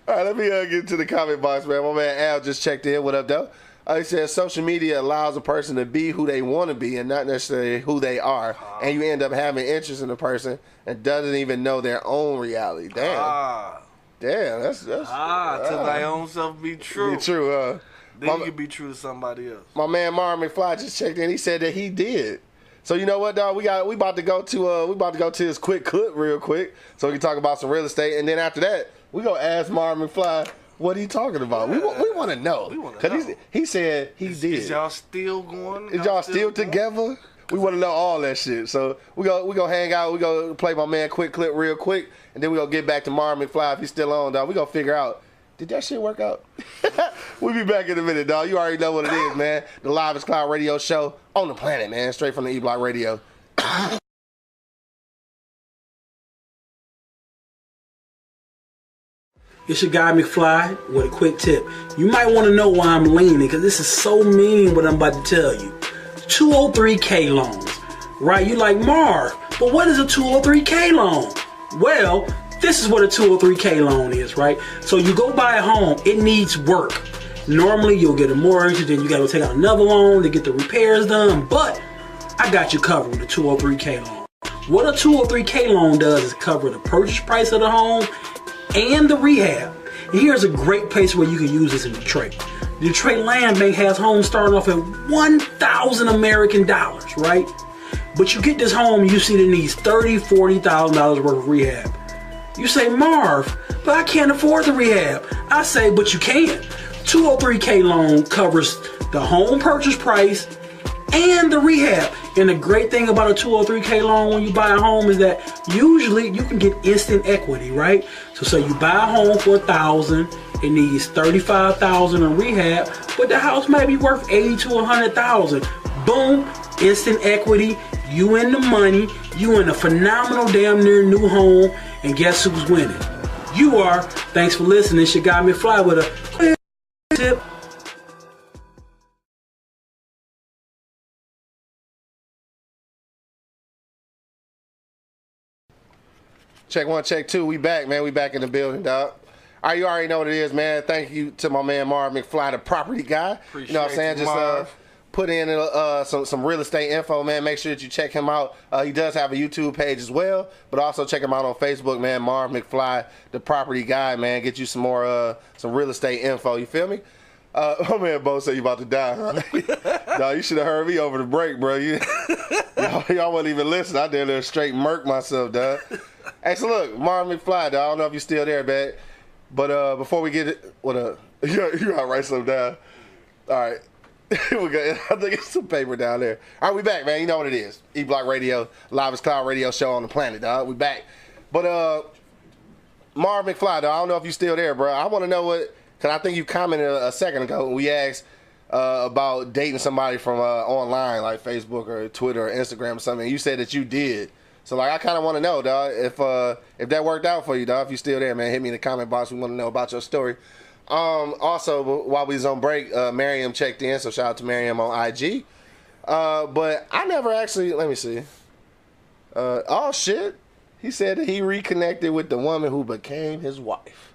[SPEAKER 3] All right, let me get into the comment box, man. My man Al just checked in. What up, though? He says social media allows a person to be who they want to be and not necessarily who they are. And you end up having interest in the person and doesn't even know their own reality. Damn. Damn, that's
[SPEAKER 4] to thy own self be true.
[SPEAKER 3] Be true,
[SPEAKER 4] Then you can be true to somebody else.
[SPEAKER 3] My man Marvin McFly just checked in. He said that he did. So you know what, dog? We about to go to this quick clip real quick, so we can talk about some real estate, and then after that, we gonna ask Marvin McFly what he talking about. We want to know.
[SPEAKER 4] We wanna
[SPEAKER 3] Cause
[SPEAKER 4] know.
[SPEAKER 3] he said he did.
[SPEAKER 4] Is y'all still going?
[SPEAKER 3] Is y'all still together? We want to know all that shit. So we gonna hang out. We gonna play my man quick clip real quick, and then we gonna get back to Marvin McFly if he's still on, dog. We gonna figure out. Did that shit work out? We'll be back in a minute, dog. You already know what it is, man. The Livest Cloud Radio Show on the planet, man. Straight from the E-Block Radio.
[SPEAKER 6] It's your guy McFly with a quick tip. You might want to know why I'm leaning, because this is so mean what I'm about to tell you. 203K loans, right? You like, Marv, but what is a 203K loan? Well, this is what a 203K loan is, right? So you go buy a home, it needs work. Normally you'll get a mortgage, then you gotta take out another loan to get the repairs done, but I got you covered with a 203K loan. What a 203K loan does is cover the purchase price of the home and the rehab. And here's a great place where you can use this in Detroit. The Detroit Land Bank has homes starting off at $1,000 American dollars, right? But you get this home, you see it needs $30,000, $40,000 worth of rehab. You say, Marv, but I can't afford the rehab. I say, but you can. 203K loan covers the home purchase price and the rehab. And the great thing about a 203K loan when you buy a home is that usually you can get instant equity, right? So you buy a home for $1,000, it needs $35,000 in rehab, but the house might be worth $80,000 to $100,000. Boom, instant equity, you in the money, you in a phenomenal damn near new home, and guess who's winning? You are. Thanks for listening. It's your guy McFly with a quick tip.
[SPEAKER 3] Check one, check two. We back, man. We back in the building, dog. All right, you already know what it is, man. Thank you to my man Marv McFly, the property guy.
[SPEAKER 4] Appreciate
[SPEAKER 3] you know what I'm saying?
[SPEAKER 4] you,
[SPEAKER 3] Just
[SPEAKER 4] Marv.
[SPEAKER 3] put in some real estate info, man. Make sure that you check him out. He does have a YouTube page as well, but also check him out on Facebook, man. Marv McFly, the property guy, man. Get you some more some real estate info. You feel me? My man Bo said you about to die, huh? No, you should have heard me over the break, bro. Y'all wasn't even listening. I did a straight murk myself, dog. Hey, so look, Marv McFly, dog. I don't know if you're still there, man. But before we get it, you gotta write something down. All right. We got, I think it's some paper down there. All right, we back, man. You know what it is. E-Block Radio, Livest Cloud Radio Show on the planet, dog. We back. But Marv McFly, dog, I don't know if you're still there, bro. I want to know what, because I think you commented a second ago when we asked about dating somebody from online, like Facebook or Twitter or Instagram or something. You said that you did. So, like, I kind of want to know, dog, if that worked out for you, dog. If you're still there, man, hit me in the comment box. We want to know about your story. Also, while we was on break, Miriam checked in, so shout out to Miriam on IG. But I never actually, let me see. Oh, shit. He said that he reconnected with the woman who became his wife.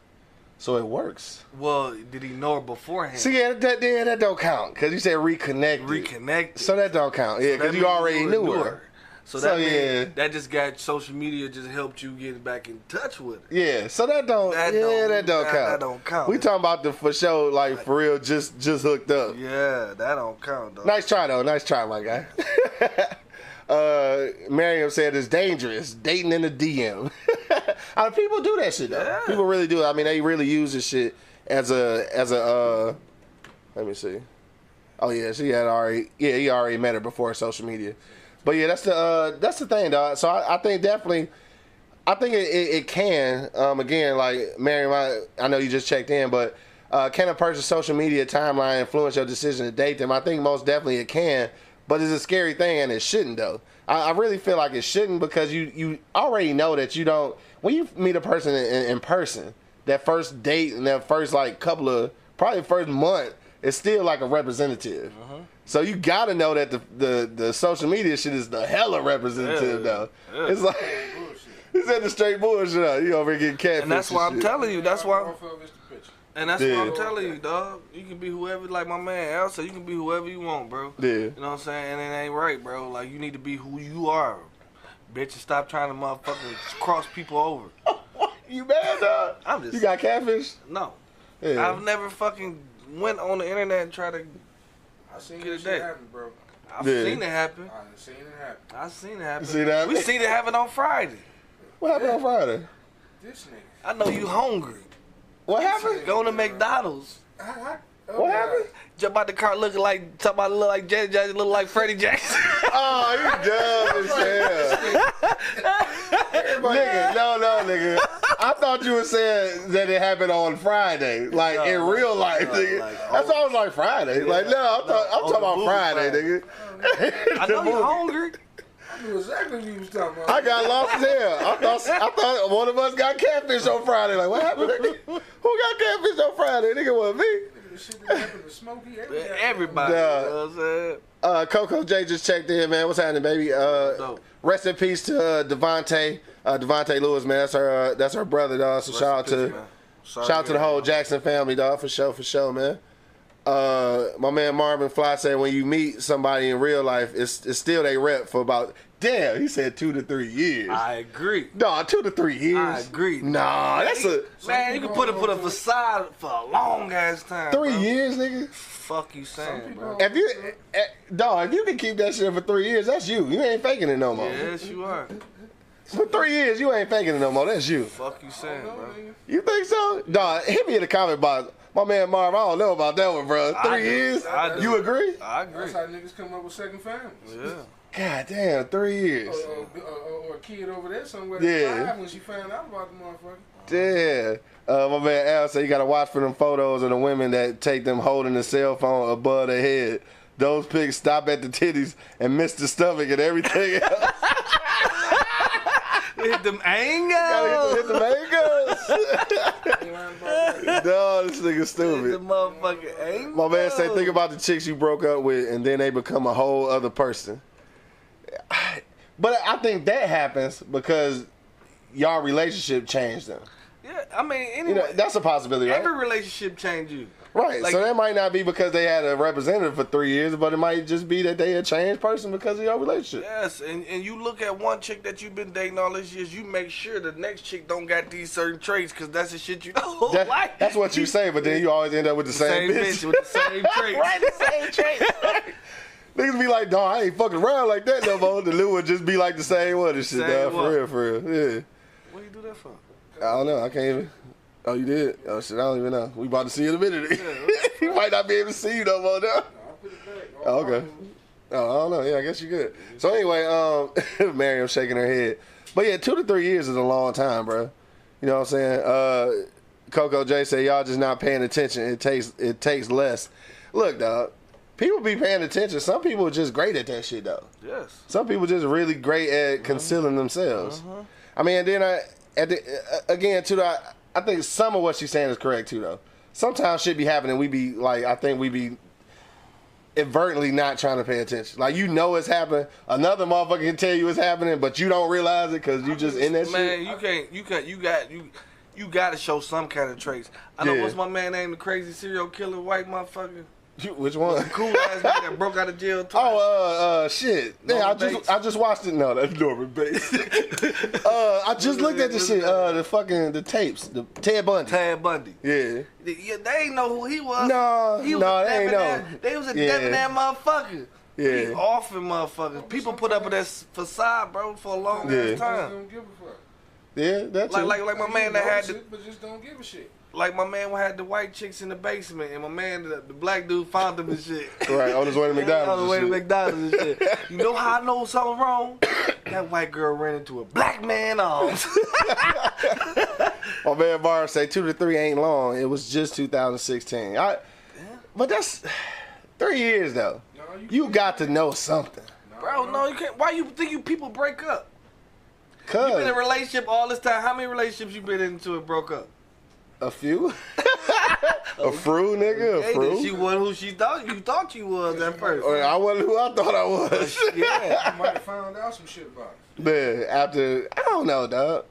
[SPEAKER 3] So it works.
[SPEAKER 4] Well, did he know her beforehand?
[SPEAKER 3] See, yeah, that don't count, because you said reconnected.
[SPEAKER 4] Reconnected.
[SPEAKER 3] So that don't count, yeah, because
[SPEAKER 4] That
[SPEAKER 3] you
[SPEAKER 4] means
[SPEAKER 3] already knew her.
[SPEAKER 4] So that means
[SPEAKER 3] yeah.
[SPEAKER 4] that just got social media just helped you get back in touch with her.
[SPEAKER 3] Yeah, so that don't count.
[SPEAKER 4] That don't count.
[SPEAKER 3] We talking about the for sure, like for real, just hooked up.
[SPEAKER 4] Yeah, that don't count, though.
[SPEAKER 3] Nice try though, nice try, my guy. Miriam said it's dangerous dating in the DM. People do that shit though.
[SPEAKER 4] Yeah.
[SPEAKER 3] People really do. I mean, they really use this shit as a. Let me see. Oh yeah, she had already. Yeah, he already met her before social media. But yeah, that's the thing, dog. So I think definitely, I think it can. Again, like Miriam, I know you just checked in, but can a person's social media timeline influence your decision to date them? I think most definitely it can, but it's a scary thing and it shouldn't though. I really feel like it shouldn't because you already know that you don't, when you meet a person in person, that first date and that first like couple of, probably first month, it's still like a representative. So you gotta know that the social media shit is the hella representative though.
[SPEAKER 4] Yeah.
[SPEAKER 3] It's like, it's at the straight bullshit out. You over here getting catfish.
[SPEAKER 4] And that's why I'm telling you. That's why.
[SPEAKER 5] Off of it's the picture.
[SPEAKER 4] And that's
[SPEAKER 3] Yeah.
[SPEAKER 4] what I'm telling you, dog. You can be whoever, like my man Al said, you can be whoever you want, bro.
[SPEAKER 3] Yeah.
[SPEAKER 4] You know what I'm saying? And it ain't right, bro. Like, you need to be who you are. Bitch, and stop trying to motherfucking cross people over.
[SPEAKER 3] You mad, dog?
[SPEAKER 4] I'm just-
[SPEAKER 3] You got catfish?
[SPEAKER 4] No.
[SPEAKER 3] Yeah.
[SPEAKER 4] I've never fucking went on the internet and tried to.
[SPEAKER 5] I seen
[SPEAKER 4] Get
[SPEAKER 5] that
[SPEAKER 4] it
[SPEAKER 5] shit
[SPEAKER 4] there.
[SPEAKER 5] happen, bro.
[SPEAKER 4] I've
[SPEAKER 3] Yeah.
[SPEAKER 4] seen it happen.
[SPEAKER 5] I seen it happen.
[SPEAKER 4] I seen it happen.
[SPEAKER 3] You see that?
[SPEAKER 4] We seen it happen on Friday.
[SPEAKER 3] What happened on Friday?
[SPEAKER 5] This nigga.
[SPEAKER 4] I know you hungry.
[SPEAKER 3] What happened?
[SPEAKER 4] Going to McDonald's.
[SPEAKER 3] What happened?
[SPEAKER 4] Jump out the car looking like, talking about look like Janet Jackson, look like Freddie Jackson.
[SPEAKER 3] Oh, you dumb as hell. Nigga, no, nigga. I thought you were saying that it happened on Friday, like in real life, nigga. That's why I was like Friday. Like, no, I'm talking about Friday, nigga.
[SPEAKER 4] I know you hungry.
[SPEAKER 5] I knew exactly what you was talking about.
[SPEAKER 3] I got lost as hell. I thought one of us got catfish on Friday. Like, what happened? Nigga? Who got catfish on Friday? Nigga, was me.
[SPEAKER 5] The shit that happened to Smokey.
[SPEAKER 4] Everybody.
[SPEAKER 3] Yeah.
[SPEAKER 4] You know what I'm saying?
[SPEAKER 3] Coco J just checked in, man. What's happening, baby? Rest in peace to Devontae Lewis, man. That's her brother, dog. So shout out to the whole Jackson family, dog. For sure, man. My man Marvin Fly said when you meet somebody in real life, it's still they rep for about. Damn, he said 2 to 3 years.
[SPEAKER 4] I agree.
[SPEAKER 3] No, 2 to 3 years.
[SPEAKER 4] I agree.
[SPEAKER 3] Nah, that's a
[SPEAKER 4] Man, you can put a facade for a long ass time.
[SPEAKER 3] 3
[SPEAKER 4] bro.
[SPEAKER 3] years, nigga.
[SPEAKER 4] Fuck you saying, bro.
[SPEAKER 3] If you can keep that shit for 3 years, that's you. You ain't faking it no more.
[SPEAKER 4] Yes, you are.
[SPEAKER 3] For 3 years, you ain't faking it no more. That's you.
[SPEAKER 4] Fuck you saying, bro.
[SPEAKER 3] You think so? Dog, hit me in the comment box. My man Marv, I don't know about that one, bro.
[SPEAKER 4] I
[SPEAKER 3] 3
[SPEAKER 4] do.
[SPEAKER 3] years?
[SPEAKER 4] I do.
[SPEAKER 3] You agree?
[SPEAKER 4] I agree.
[SPEAKER 5] That's how niggas come up with second families.
[SPEAKER 4] Yeah.
[SPEAKER 3] God damn, 3 years.
[SPEAKER 5] Or a kid over there somewhere
[SPEAKER 3] Yeah.
[SPEAKER 5] that when she found out about the motherfucker.
[SPEAKER 3] Damn. My man Al said you gotta watch for them photos of the women that take them holding the cell phone above their head. Those pics stop at the titties and miss the stomach and everything else.
[SPEAKER 4] Hit them angles.
[SPEAKER 3] Gotta hit the angles. No, this nigga
[SPEAKER 4] Hit the
[SPEAKER 3] stupid.
[SPEAKER 4] motherfucking angles.
[SPEAKER 3] My man said, think about the chicks you broke up with and then they become a whole other person. But I think that happens because y'all relationship changed them.
[SPEAKER 4] Yeah, I mean, anyway,
[SPEAKER 3] You know, that's a possibility, right?
[SPEAKER 4] every relationship change you.
[SPEAKER 3] Right.
[SPEAKER 4] like-
[SPEAKER 3] So that might not be because they had a representative for 3 years, but it might just be that they a changed person because of your relationship.
[SPEAKER 4] Yes, and you look at one chick that you've been dating all these years, you make sure the next chick don't got these certain traits because that's the shit you don't like.
[SPEAKER 3] That's what you say, but then you always end up with the same,
[SPEAKER 4] bitch with the same traits.
[SPEAKER 3] Right, the same traits. Niggas be like, dog, I ain't fucking around like that no more. The Lou would just be like the same one and shit,
[SPEAKER 4] Same
[SPEAKER 3] dog.
[SPEAKER 4] one.
[SPEAKER 3] For real. Yeah.
[SPEAKER 4] What you do that for?
[SPEAKER 3] I don't know. I can't even. Oh, you did? Oh, shit, I don't even know. We about to see you in a minute. You might not be able to see you no more now.
[SPEAKER 5] I'll put it back.
[SPEAKER 3] Oh, okay. Oh, I don't know. Yeah, I guess you good. So anyway, Miriam shaking her head. But yeah, 2 to 3 years is a long time, bro. You know what I'm saying? Coco J said y'all just not paying attention. It takes less. Look, dog. People be paying attention. Some people are just great at that shit, though.
[SPEAKER 4] Yes.
[SPEAKER 3] Some people just really great at concealing themselves. I mean, and then again, too, I think some of what she's saying is correct too, though. Sometimes shit be happening. We be like, I think we be inadvertently not trying to pay attention. Like, you know it's happening. Another motherfucker can tell you it's happening, but you don't realize it because you just in that
[SPEAKER 4] Man,
[SPEAKER 3] shit.
[SPEAKER 4] you got to show some kind of traits. I know
[SPEAKER 3] Yeah.
[SPEAKER 4] what's my man name, the crazy serial killer white motherfucker.
[SPEAKER 3] Which one?
[SPEAKER 4] Cool ass nigga that broke out of jail twice.
[SPEAKER 3] Shit. Yeah,
[SPEAKER 4] Norman Bates.
[SPEAKER 3] I just watched it. No, that's Norman Bates. I just looked at the shit. The tapes. The Ted Bundy.
[SPEAKER 4] Ted Bundy.
[SPEAKER 3] Yeah.
[SPEAKER 4] Yeah, they ain't know who he was.
[SPEAKER 3] No,
[SPEAKER 4] he was
[SPEAKER 3] no,
[SPEAKER 4] a
[SPEAKER 3] they ain't
[SPEAKER 4] debonair-
[SPEAKER 3] know.
[SPEAKER 4] They was a
[SPEAKER 3] Yeah.
[SPEAKER 4] debonair motherfucker.
[SPEAKER 3] Yeah.
[SPEAKER 4] He offing motherfuckers. People put up with that facade, bro, for a long
[SPEAKER 3] Yeah.
[SPEAKER 4] ass time.
[SPEAKER 5] Don't give a fuck.
[SPEAKER 3] Yeah, that's
[SPEAKER 4] Like my man that had the,
[SPEAKER 5] but just don't give a shit.
[SPEAKER 4] like my man had the white chicks in the basement, and my man, the black dude, found them and shit.
[SPEAKER 3] right on his way to McDonald's.
[SPEAKER 4] On the way to
[SPEAKER 3] and shit.
[SPEAKER 4] McDonald's and shit. You know how I know something wrong? That white girl ran into a black man arms.
[SPEAKER 3] My man Bar say 2 to 3 ain't long. It was just 2016. But that's 3 years though.
[SPEAKER 5] No,
[SPEAKER 3] You got to know something.
[SPEAKER 4] Bro, no, you can't. Why you think you people break up? You been in a
[SPEAKER 3] Cause
[SPEAKER 4] relationship all this time. How many relationships you been into and broke up?
[SPEAKER 3] a few, a fru nigga, a
[SPEAKER 4] Hey,
[SPEAKER 3] fru.
[SPEAKER 4] she wasn't who you thought you was at first.
[SPEAKER 3] Or I wasn't who I thought I was.
[SPEAKER 4] Yeah.
[SPEAKER 5] You might have found out some shit about it.
[SPEAKER 3] Man, after I don't know, dog.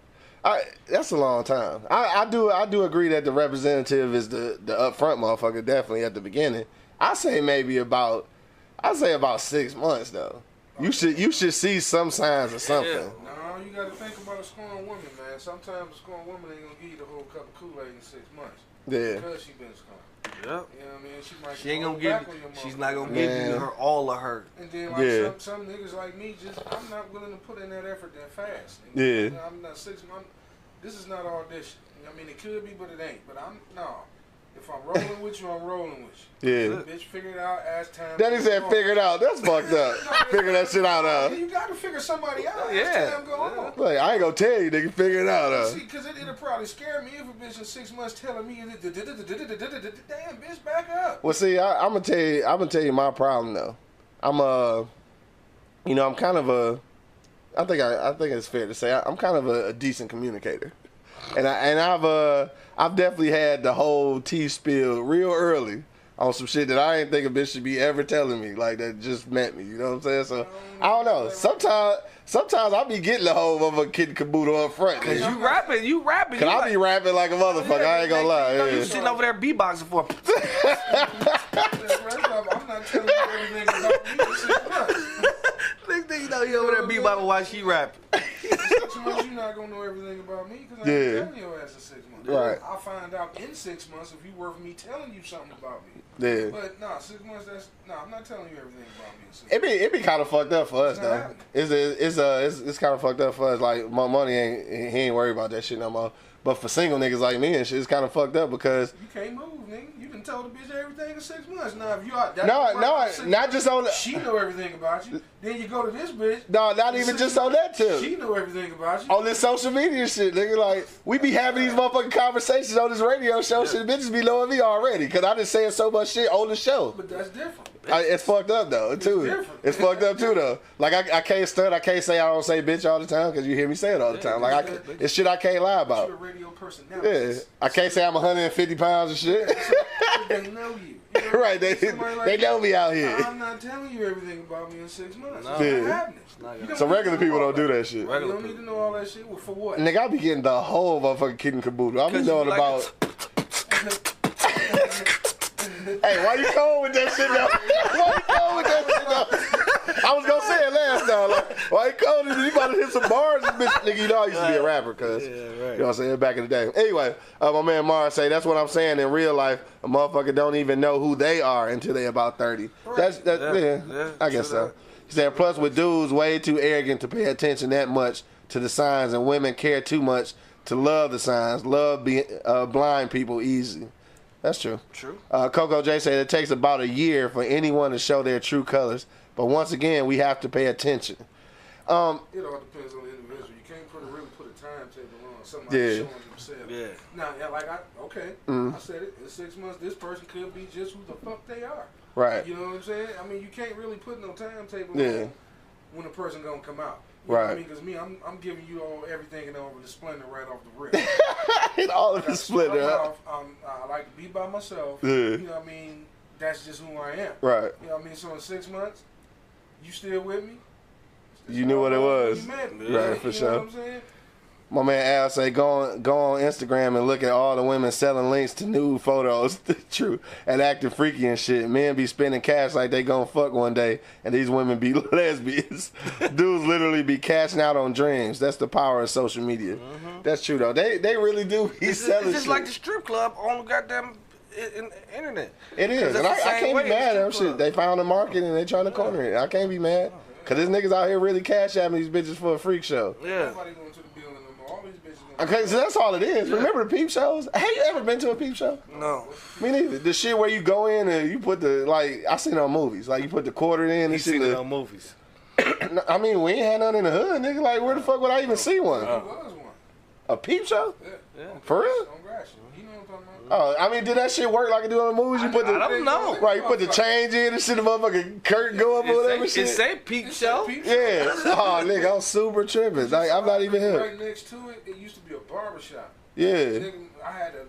[SPEAKER 3] That's a long time. I do agree that the representative is the upfront motherfucker, definitely at the beginning. I say about 6 months though. You should see some signs of something.
[SPEAKER 5] No, you got to think about a scorned woman, man. Sometimes a scorned woman ain't gonna give you the whole cup of Kool-Aid in 6 months.
[SPEAKER 3] Yeah.
[SPEAKER 5] Because she been scorned.
[SPEAKER 4] Yep.
[SPEAKER 5] You know what I mean?
[SPEAKER 4] She ain't gonna
[SPEAKER 5] go
[SPEAKER 4] give.
[SPEAKER 5] back on your
[SPEAKER 4] She's
[SPEAKER 5] motherfucker.
[SPEAKER 4] not gonna give you her all of her.
[SPEAKER 5] And then like
[SPEAKER 3] Yeah.
[SPEAKER 5] some niggas like me, I'm not willing to put in that effort that fast. And,
[SPEAKER 3] Yeah.
[SPEAKER 5] you know, I'm not 6 months. This is not audition. I mean, it could be, but it ain't. But if I'm rolling with you, I'm rolling with you.
[SPEAKER 3] Yeah.
[SPEAKER 5] Bitch, figure it out as time.
[SPEAKER 3] That he said
[SPEAKER 5] goes
[SPEAKER 3] figure it out. That's fucked up. Figure that shit out,
[SPEAKER 5] on. You got to figure somebody out
[SPEAKER 4] Yeah.
[SPEAKER 5] as time go on.
[SPEAKER 3] Like, I ain't gonna tell you, nigga, figure it out,
[SPEAKER 5] See, because it'll probably scare me if a bitch in 6 months telling me, damn, bitch, back up.
[SPEAKER 3] Well, see, I'm gonna tell you my problem though. I'm kind of I think it's fair to say I'm kind of a decent communicator, and I've definitely had the whole tea spill real early on some shit that I ain't think a bitch should be ever telling me, like that just met me. You know what I'm saying? So I don't know. Sometimes I be getting the whole of a kid caboodle up front.
[SPEAKER 4] Cause
[SPEAKER 3] Nigga.
[SPEAKER 4] you rapping.
[SPEAKER 3] Cause I be rapping like a motherfucker. I ain't gonna lie.
[SPEAKER 4] You
[SPEAKER 3] Yeah.
[SPEAKER 4] sitting over there beatboxing for.
[SPEAKER 5] I'm not telling you everything about me in 6 months.
[SPEAKER 4] Next thing you know, you over there beatboxing while she rapping.
[SPEAKER 5] 6 months, you're not gonna know everything about me because I ain't
[SPEAKER 3] Yeah.
[SPEAKER 5] telling your ass in 6 months.
[SPEAKER 3] Right.
[SPEAKER 5] I'll find out in 6 months if you worth me telling you something about me.
[SPEAKER 3] Yeah.
[SPEAKER 5] But 6 months. I'm not telling you everything about me in 6
[SPEAKER 3] It
[SPEAKER 5] months.
[SPEAKER 3] be kind of fucked up for us
[SPEAKER 5] It's not
[SPEAKER 3] though.
[SPEAKER 5] happening.
[SPEAKER 3] It's kind of fucked up for us. Like my money he ain't worried about that shit no more. But for single niggas like me and shit, it's kind of fucked up because
[SPEAKER 5] You can't move, nigga. You done told the bitch everything in 6 months. Now if you
[SPEAKER 3] not just on the,
[SPEAKER 5] she know everything about you. Then you go to this bitch.
[SPEAKER 3] no, not even just on that too.
[SPEAKER 5] She know everything about you.
[SPEAKER 3] On this social media shit, nigga, like we be having these motherfucking conversations on this radio show. Shit, bitches be knowing me already because I been saying so much shit on the show.
[SPEAKER 5] But that's different.
[SPEAKER 3] It's fucked up though too.
[SPEAKER 5] different.
[SPEAKER 3] It's fucked up too though. Like I can't stunt. I can't say I don't say bitch all the time because you hear me say it all the time. Like it's shit I can't lie
[SPEAKER 5] You're a
[SPEAKER 3] about.
[SPEAKER 5] radio person now.
[SPEAKER 3] Yeah, I can't say I'm 150 pounds and shit.
[SPEAKER 5] They know you. You know,
[SPEAKER 3] Right, they
[SPEAKER 5] somebody like
[SPEAKER 3] they know me out
[SPEAKER 5] that,
[SPEAKER 3] here.
[SPEAKER 5] I'm not telling you everything about me in 6 months.
[SPEAKER 4] No.
[SPEAKER 5] It's
[SPEAKER 3] Yeah.
[SPEAKER 5] not happening. You don't
[SPEAKER 3] So
[SPEAKER 5] need
[SPEAKER 3] regular
[SPEAKER 5] to know
[SPEAKER 3] people
[SPEAKER 5] all
[SPEAKER 3] don't do
[SPEAKER 5] that.
[SPEAKER 3] that shit.
[SPEAKER 5] You don't need to know all that shit. Well, for what?
[SPEAKER 3] Nigga, I be getting the whole motherfucking kid and caboodle. I be
[SPEAKER 4] 'Cause you
[SPEAKER 3] knowing
[SPEAKER 4] like
[SPEAKER 3] about. Hey, why you cold with that shit though? Why you cold with that shit though? I was gonna say it last time. Like, why you cold? You about to hit some bars, bitch. Nigga, you know I used to be a rapper, cuz.
[SPEAKER 4] Yeah, right.
[SPEAKER 3] You know what I'm saying? Back in the day. Anyway, my man Mars say that's what I'm saying. In real life, a motherfucker don't even know who they are until they about 30. Yeah, I guess so. He said, plus with dudes way too arrogant to pay attention that much to the signs, and women care too much to love the signs. Love blind people easy. That's true.
[SPEAKER 4] True.
[SPEAKER 3] Coco J said it takes about a year for anyone to show their true colors, but once again, we have to pay attention.
[SPEAKER 5] It all depends on the individual. You can't really put a timetable on somebody
[SPEAKER 3] Yeah.
[SPEAKER 5] showing themselves.
[SPEAKER 4] Yeah.
[SPEAKER 5] Now, I said it. In 6 months, this person could be just who the fuck they are.
[SPEAKER 3] Right.
[SPEAKER 5] You know what I'm saying? I mean, you can't really put no timetable
[SPEAKER 3] Yeah.
[SPEAKER 5] on when a person gonna come out. You know what I
[SPEAKER 3] Right.
[SPEAKER 5] mean? Because I'm giving you all everything and over the splendor right off the rip.
[SPEAKER 3] All of the split up.
[SPEAKER 5] I like to be by myself.
[SPEAKER 3] Yeah.
[SPEAKER 5] You know what I mean? That's just who I am.
[SPEAKER 3] Right.
[SPEAKER 5] You know what I mean? So in 6 months, you still with me?
[SPEAKER 3] You knew what it was.
[SPEAKER 5] You met me.
[SPEAKER 3] Right, for
[SPEAKER 5] You
[SPEAKER 3] sure.
[SPEAKER 5] know what I'm saying?
[SPEAKER 3] My man Al say go on Instagram and look at all the women selling links to nude photos. True. And acting freaky and shit. Men be spending cash like they gonna fuck one day, and these women be lesbians. Dudes literally be cashing out on dreams. That's the power of social media. That's true though. They really do be selling
[SPEAKER 4] It's just
[SPEAKER 3] shit.
[SPEAKER 4] like the strip club on the goddamn internet.
[SPEAKER 3] It is,
[SPEAKER 4] That's
[SPEAKER 3] and
[SPEAKER 4] the
[SPEAKER 3] I
[SPEAKER 4] same
[SPEAKER 3] can't
[SPEAKER 4] way
[SPEAKER 3] be
[SPEAKER 4] in the
[SPEAKER 3] mad at them.
[SPEAKER 4] strip
[SPEAKER 3] Shit,
[SPEAKER 4] club.
[SPEAKER 3] they found the market and they trying to corner it. I can't be mad. Cause this niggas out here really cash at these bitches for a freak show.
[SPEAKER 4] Yeah.
[SPEAKER 5] Nobody going to the building no more. All these bitches
[SPEAKER 3] Okay, so that's all it is. Remember the peep shows? Have you ever been to a peep show?
[SPEAKER 4] No.
[SPEAKER 3] Me neither. The shit where you go in and you put the, like, I seen it on movies. Like, you put the quarter in and
[SPEAKER 4] You
[SPEAKER 3] shit.
[SPEAKER 4] seen it on movies.
[SPEAKER 3] I mean, we ain't had none in the hood, nigga. Like, where the fuck would I even see one?
[SPEAKER 5] There was one.
[SPEAKER 3] A peep show?
[SPEAKER 5] Yeah.
[SPEAKER 3] For real?
[SPEAKER 5] On Gratiot. You know what I'm talking about?
[SPEAKER 3] Oh, I mean, did that shit work like it do on the movies? You put the,
[SPEAKER 4] I don't know.
[SPEAKER 3] right, you put the change in and shit, the motherfucking curtain go up or whatever
[SPEAKER 4] It
[SPEAKER 3] shit.
[SPEAKER 4] say peep show.
[SPEAKER 3] Yeah. Oh, nigga, I'm super tripping. Like, I'm not even here.
[SPEAKER 5] Right next to it, it used to be a barber shop.
[SPEAKER 3] Yeah.
[SPEAKER 5] Nigga, I had to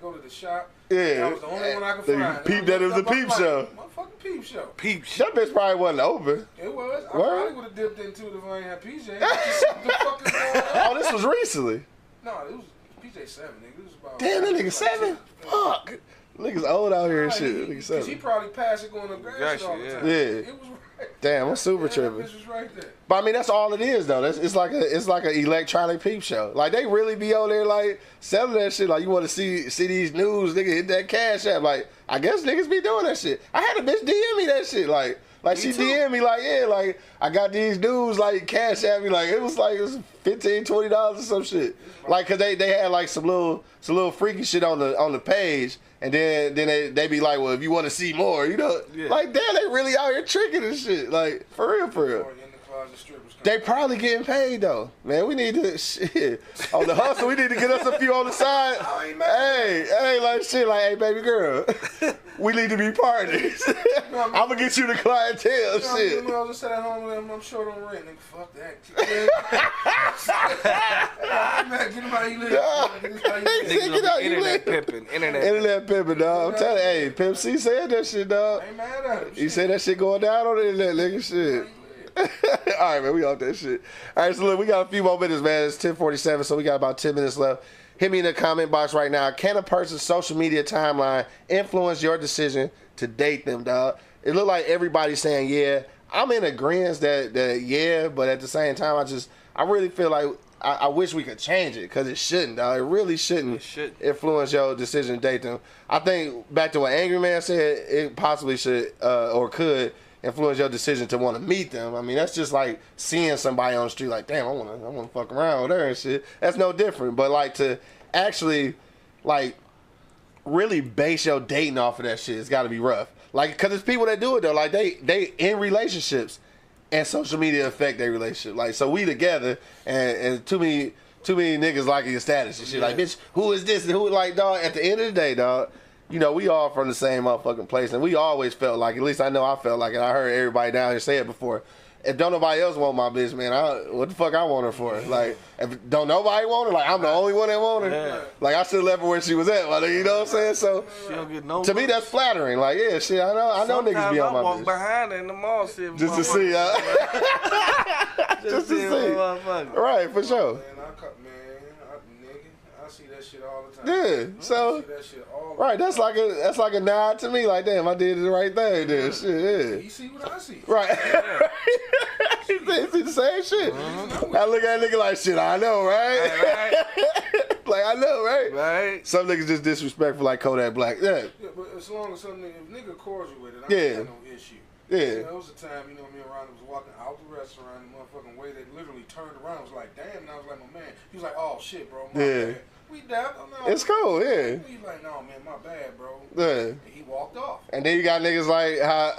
[SPEAKER 5] go to the shop.
[SPEAKER 3] Yeah.
[SPEAKER 5] That was the only one I could
[SPEAKER 3] Nigga,
[SPEAKER 5] find.
[SPEAKER 3] peep that it was a peep show.
[SPEAKER 5] Motherfucking peep show.
[SPEAKER 4] Peep show.
[SPEAKER 3] That bitch probably wasn't open.
[SPEAKER 5] It was. I
[SPEAKER 3] Word?
[SPEAKER 5] probably would have dipped into it if I ain't had PJ. What the fuck is going on?
[SPEAKER 3] Oh, this was recently.
[SPEAKER 5] No, it was PJ 7, nigga. It was about.
[SPEAKER 3] Damn, that nigga 7? Fuck. Niggas old out here and shit. Nigga
[SPEAKER 5] Because he
[SPEAKER 3] 7.
[SPEAKER 5] probably passed it going to Gratiot all the
[SPEAKER 4] Gratiot,
[SPEAKER 5] time.
[SPEAKER 3] yeah.
[SPEAKER 5] It was right.
[SPEAKER 3] Damn, I'm super
[SPEAKER 5] Yeah,
[SPEAKER 3] tripping.
[SPEAKER 5] that bitch was right there.
[SPEAKER 3] But I mean, that's all it is, though. It's like an electronic peep show. Like, they really be on there, like, selling that shit. Like, you want to see these news, nigga, hit that cash app. Like, I guess niggas be doing that shit. I had a bitch DM me that shit. Like she DM me, like, yeah, like, I got these dudes, like, cash at me. Like, it was $15, $20 or some shit. Like, cause they had, like, some little freaky shit on the page. And then they be like, well, if you want to see more, you know, like, damn, they really out here tricking and shit. Like, for real.
[SPEAKER 5] Or in the closet strippers.
[SPEAKER 3] They probably getting paid though, man. We need to shit on the hustle. We need to get us a few on the side. Hey, like shit, like hey, baby girl, we need to be partners. I'm gonna get you the clientele, shit.
[SPEAKER 5] I was just sat at home with them. I'm short on rent, nigga. Fuck that. Man, get him how you live.
[SPEAKER 3] Get out, you
[SPEAKER 4] Internet
[SPEAKER 3] live.
[SPEAKER 4] pimping.
[SPEAKER 3] Internet pimping, dog. I'm telling you, hey, Pimp C said that shit, dog.
[SPEAKER 5] Ain't mad at him.
[SPEAKER 3] He said that shit going down on the internet, nigga. Shit. All right, man, we off that shit. All right, so look, we got a few more minutes, man. It's 10:47, so we got about 10 minutes left. Hit me in the comment box right now. Can a person's social media timeline influence your decision to date them, dog? It look like everybody's saying yeah. I'm in agreement that yeah, but at the same time, I really feel like I wish we could change it because it shouldn't, dog. It really shouldn't influence your decision to date them. I think back to what Angry Man said, it possibly should or could influence your decision to want to meet them. I mean, that's just like seeing somebody on the street like, damn, I want to fuck around with her and shit. That's no different. But like to actually like really base your dating off of that shit, it's got to be rough. Like, cause there's people that do it though. Like they in relationships and social media affect their relationship. Like, so we together and too many niggas liking your status and shit. Like, bitch, who is this and who, like, dog? At the end of the day, dog, you know, we all from the same motherfucking place, and we always felt like, at least I know I felt like it. I heard everybody down here say it before. If don't nobody else want my bitch, man, what the fuck I want her for? Like, if don't nobody want her, like, I'm the only one that want her.
[SPEAKER 4] Yeah.
[SPEAKER 3] Like, I should have left her where she was at, like, you know what I'm saying? So,
[SPEAKER 4] She don't get no
[SPEAKER 3] to me, that's flattering. Like, yeah, shit, I know niggas be on my
[SPEAKER 4] I walk
[SPEAKER 3] bitch.
[SPEAKER 4] behind her in the mall, see if
[SPEAKER 3] Just to see, just to see. Right, for sure.
[SPEAKER 5] Man, I see that shit all the time.
[SPEAKER 3] Yeah, so
[SPEAKER 5] I see that shit all the
[SPEAKER 3] right, that's like a nod to me. Like, damn, I did the right thing. Then shit,
[SPEAKER 5] time.
[SPEAKER 3] yeah.
[SPEAKER 5] You see what I see.
[SPEAKER 3] Right. He see the same shit. I look at a nigga like, shit, I know, right? Like, I know, right?
[SPEAKER 4] Right.
[SPEAKER 3] Some niggas just disrespectful like Kodak Black. Yeah.
[SPEAKER 5] Yeah, but as long as some nigga cordial with it, I
[SPEAKER 3] Yeah.
[SPEAKER 5] ain't got no issue.
[SPEAKER 3] Yeah.
[SPEAKER 5] You know, there was a time, me and Ron was walking out the restaurant, the motherfucking way they literally turned around. I was like, damn, and I was like, my man. He was like, oh shit, bro, my
[SPEAKER 3] Yeah.
[SPEAKER 5] bad. We down. No.
[SPEAKER 3] It's cool, yeah.
[SPEAKER 5] He's like, no, man, my bad, bro.
[SPEAKER 3] Yeah.
[SPEAKER 5] And he walked off.
[SPEAKER 3] And then you got niggas like how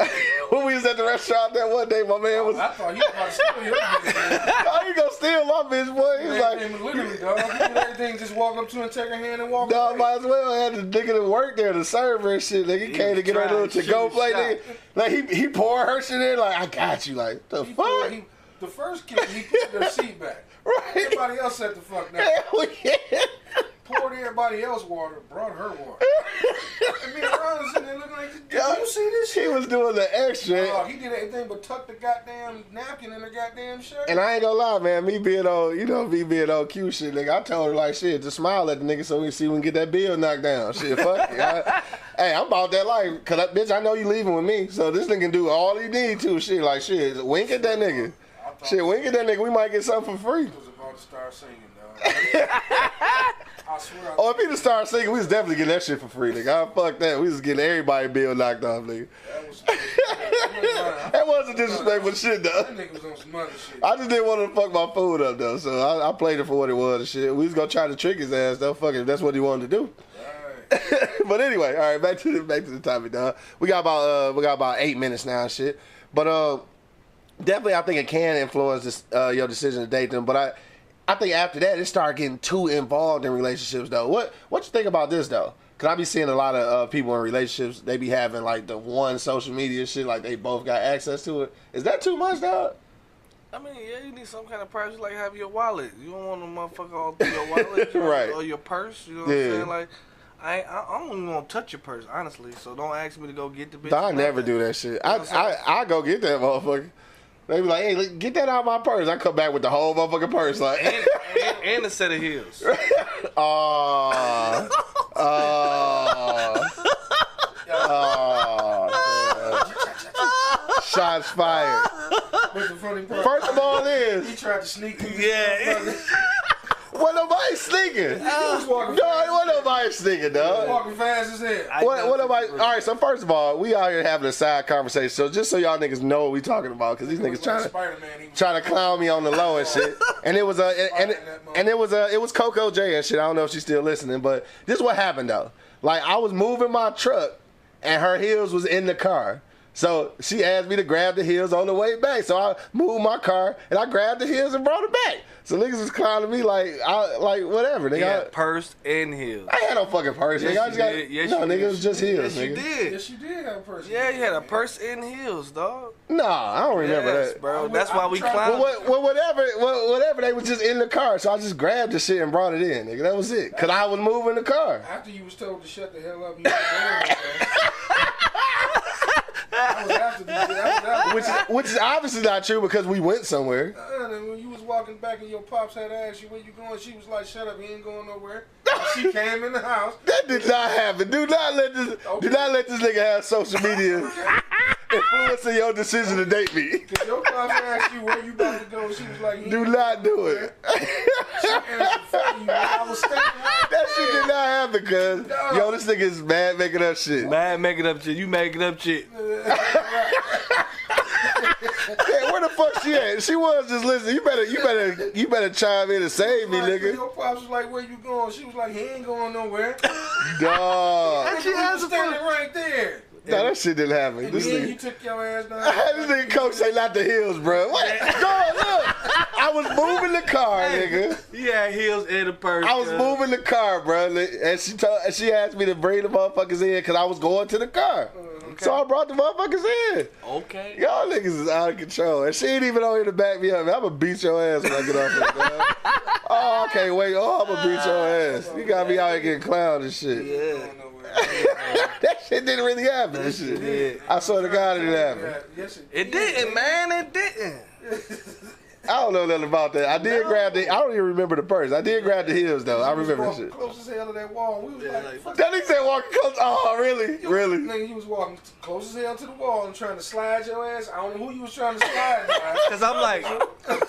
[SPEAKER 3] when we was at the restaurant that one day, my man was
[SPEAKER 5] I thought he was about to steal your bitch.
[SPEAKER 3] oh, you gonna steal my bitch, boy. He was like,
[SPEAKER 5] Man, literally, dog. You do everything, just walk up to her and take her hand and walk
[SPEAKER 3] dog,
[SPEAKER 5] away.
[SPEAKER 3] might as well had the nigga that worked there, the server and shit. Like, he came to get her little to-go plate, nigga. Like, he poured her shit in, like, I got you. Like, the fuck?
[SPEAKER 5] The first kid, he put their seat back.
[SPEAKER 3] Right.
[SPEAKER 5] Everybody else sat the fuck down.
[SPEAKER 3] Hell yeah.
[SPEAKER 5] Poured everybody else water, brought her water. And me and Ron was sitting there looking like, did you see this
[SPEAKER 3] He
[SPEAKER 5] shit?
[SPEAKER 3] was doing the extra.
[SPEAKER 5] He did everything but tuck the goddamn napkin in her goddamn shirt.
[SPEAKER 3] And I ain't gonna lie, man, me being on cute shit, nigga, I told her, like, shit, just smile at the nigga so we can see we can get that bill knocked down. Shit, fuck it. Hey, I'm about that life, cause bitch, I know you leaving with me, so this nigga can do all he need to. Shit, like, shit, wink at that nigga. Shit, wink at that nigga, we might get something for free.
[SPEAKER 5] I was about to start singing, dog. I swear.
[SPEAKER 3] Oh, if he just started singing, we was definitely getting that shit for free, nigga. Fuck that. We was getting everybody bill knocked off, nigga.
[SPEAKER 5] That was.
[SPEAKER 3] That wasn't disrespectful shit, though.
[SPEAKER 5] That nigga was on some other shit.
[SPEAKER 3] I just didn't want to fuck my food up, though, so I played it for what it was and shit. We was gonna try to trick his ass, though. Fuck it, if that's what he wanted to do.
[SPEAKER 5] Right.
[SPEAKER 3] But anyway, all right, back to the topic, dog. We got about 8 minutes now and shit. But definitely, I think it can influence this, your decision to date them. But I think after that, it started getting too involved in relationships, though. What you think about this, though? Cause I be seeing a lot of people in relationships. They be having like the one social media shit, like they both got access to it. Is that too much, dog?
[SPEAKER 4] I mean, yeah, you need some kind of privacy, like have your wallet. You don't want a motherfucker all through your wallet, you know,
[SPEAKER 3] Right.
[SPEAKER 4] or your purse. You know what I'm saying? Like, I don't even want to touch your purse, honestly. So don't ask me to go get the bitch.
[SPEAKER 3] I never do that shit. I go get that motherfucker. They be like, hey, look, get that out of my purse. I come back with the whole motherfucking purse, like.
[SPEAKER 4] And a set of heels.
[SPEAKER 3] Shots fired.
[SPEAKER 5] But the funny part,
[SPEAKER 3] First of all
[SPEAKER 5] he
[SPEAKER 3] is,
[SPEAKER 5] tried to sneak through.
[SPEAKER 4] Yeah.
[SPEAKER 3] what nobody sneaking?
[SPEAKER 5] He was walking
[SPEAKER 3] No,
[SPEAKER 5] fast.
[SPEAKER 3] what nobody sneaking, dog?
[SPEAKER 5] Walking fast as hell.
[SPEAKER 3] What nobody? All right, so first of all, we out here having a side conversation. So just so y'all niggas know what we talking about, because these niggas trying to clown me on the low and shit. And it was it was Coco J and shit. I don't know if she's still listening, but this is what happened though. Like I was moving my truck, and her heels was in the car. So she asked me to grab the heels on the way back. So I moved my car and I grabbed the heels and brought it back. So niggas was clowning me like whatever. Nigga,
[SPEAKER 4] Yeah, purse and heels.
[SPEAKER 3] I had no fucking purse.
[SPEAKER 4] Yes,
[SPEAKER 3] nigga. I just
[SPEAKER 4] you
[SPEAKER 3] got
[SPEAKER 4] did. Yes,
[SPEAKER 3] no
[SPEAKER 4] you
[SPEAKER 3] nigga.
[SPEAKER 4] did.
[SPEAKER 3] It was just heels.
[SPEAKER 4] Yes, you
[SPEAKER 3] nigga.
[SPEAKER 4] did.
[SPEAKER 5] Yes, you did have a person.
[SPEAKER 4] Yeah, you had a purse and heels, dog.
[SPEAKER 3] Nah, I don't remember
[SPEAKER 4] Yes,
[SPEAKER 3] that.
[SPEAKER 4] bro. That's why we clown.
[SPEAKER 3] Well, whatever. They was just in the car, so I just grabbed the shit and brought it in, nigga. That was it. Cause I was moving the car.
[SPEAKER 5] After you was told to shut the hell up, you was doing it. That was after that.
[SPEAKER 3] Which is obviously not true because we went somewhere.
[SPEAKER 5] And when you was walking back and your pops had asked you where you going, she was like, "Shut up, you ain't going nowhere." She came in the house.
[SPEAKER 3] That did not happen. Do not let this nigga have social media influencing your decision to date me.
[SPEAKER 5] Cause your pops asked you where you about to go, she was like,
[SPEAKER 3] Do not do it.
[SPEAKER 5] She answered for you. I was standing right
[SPEAKER 3] That shit did not happen, cuz. Yo, this nigga is mad making up shit.
[SPEAKER 4] Man, making up shit. You making up shit.
[SPEAKER 3] Hey, where the fuck she at? She was just listening. You better chime in and save me,
[SPEAKER 5] like,
[SPEAKER 3] nigga.
[SPEAKER 5] Your pops was like, "Where you going?" She was like, "He ain't going nowhere."
[SPEAKER 3] Dog.
[SPEAKER 5] And she was standing right there.
[SPEAKER 3] No, that shit didn't happen.
[SPEAKER 5] And
[SPEAKER 3] This
[SPEAKER 5] then
[SPEAKER 3] nigga.
[SPEAKER 5] you took your ass down.
[SPEAKER 3] This nigga coach say not the heels, bro. What? Dog, look. I was moving the car, nigga.
[SPEAKER 4] Yeah, heels and a purse.
[SPEAKER 3] I was moving the car, bro, and she asked me to bring the motherfuckers in because I was going to the car. So I brought the motherfuckers in.
[SPEAKER 4] Okay.
[SPEAKER 3] Y'all niggas is out of control, and she ain't even on here to back me up. Man, I'm gonna beat your ass when I get off here, man. Oh, I can't wait. Oh, I'm gonna beat your ass. You got me out here getting clowned and shit.
[SPEAKER 4] Yeah.
[SPEAKER 3] That shit didn't really happen. This shit.
[SPEAKER 4] did.
[SPEAKER 3] I swear to God, it didn't happen.
[SPEAKER 5] Yes,
[SPEAKER 4] It didn't, man. It didn't.
[SPEAKER 3] I don't know nothing about that. I did grab the. I don't even remember the purse. I did grab the heels though. I remember that shit.
[SPEAKER 5] Close as hell to that wall. We was like, fuck.
[SPEAKER 3] That nigga said walking close. Oh, really? Really?
[SPEAKER 5] Nigga, you was walking close as hell to the wall and trying to slide your ass. I don't know who you was trying to slide by.
[SPEAKER 4] Cause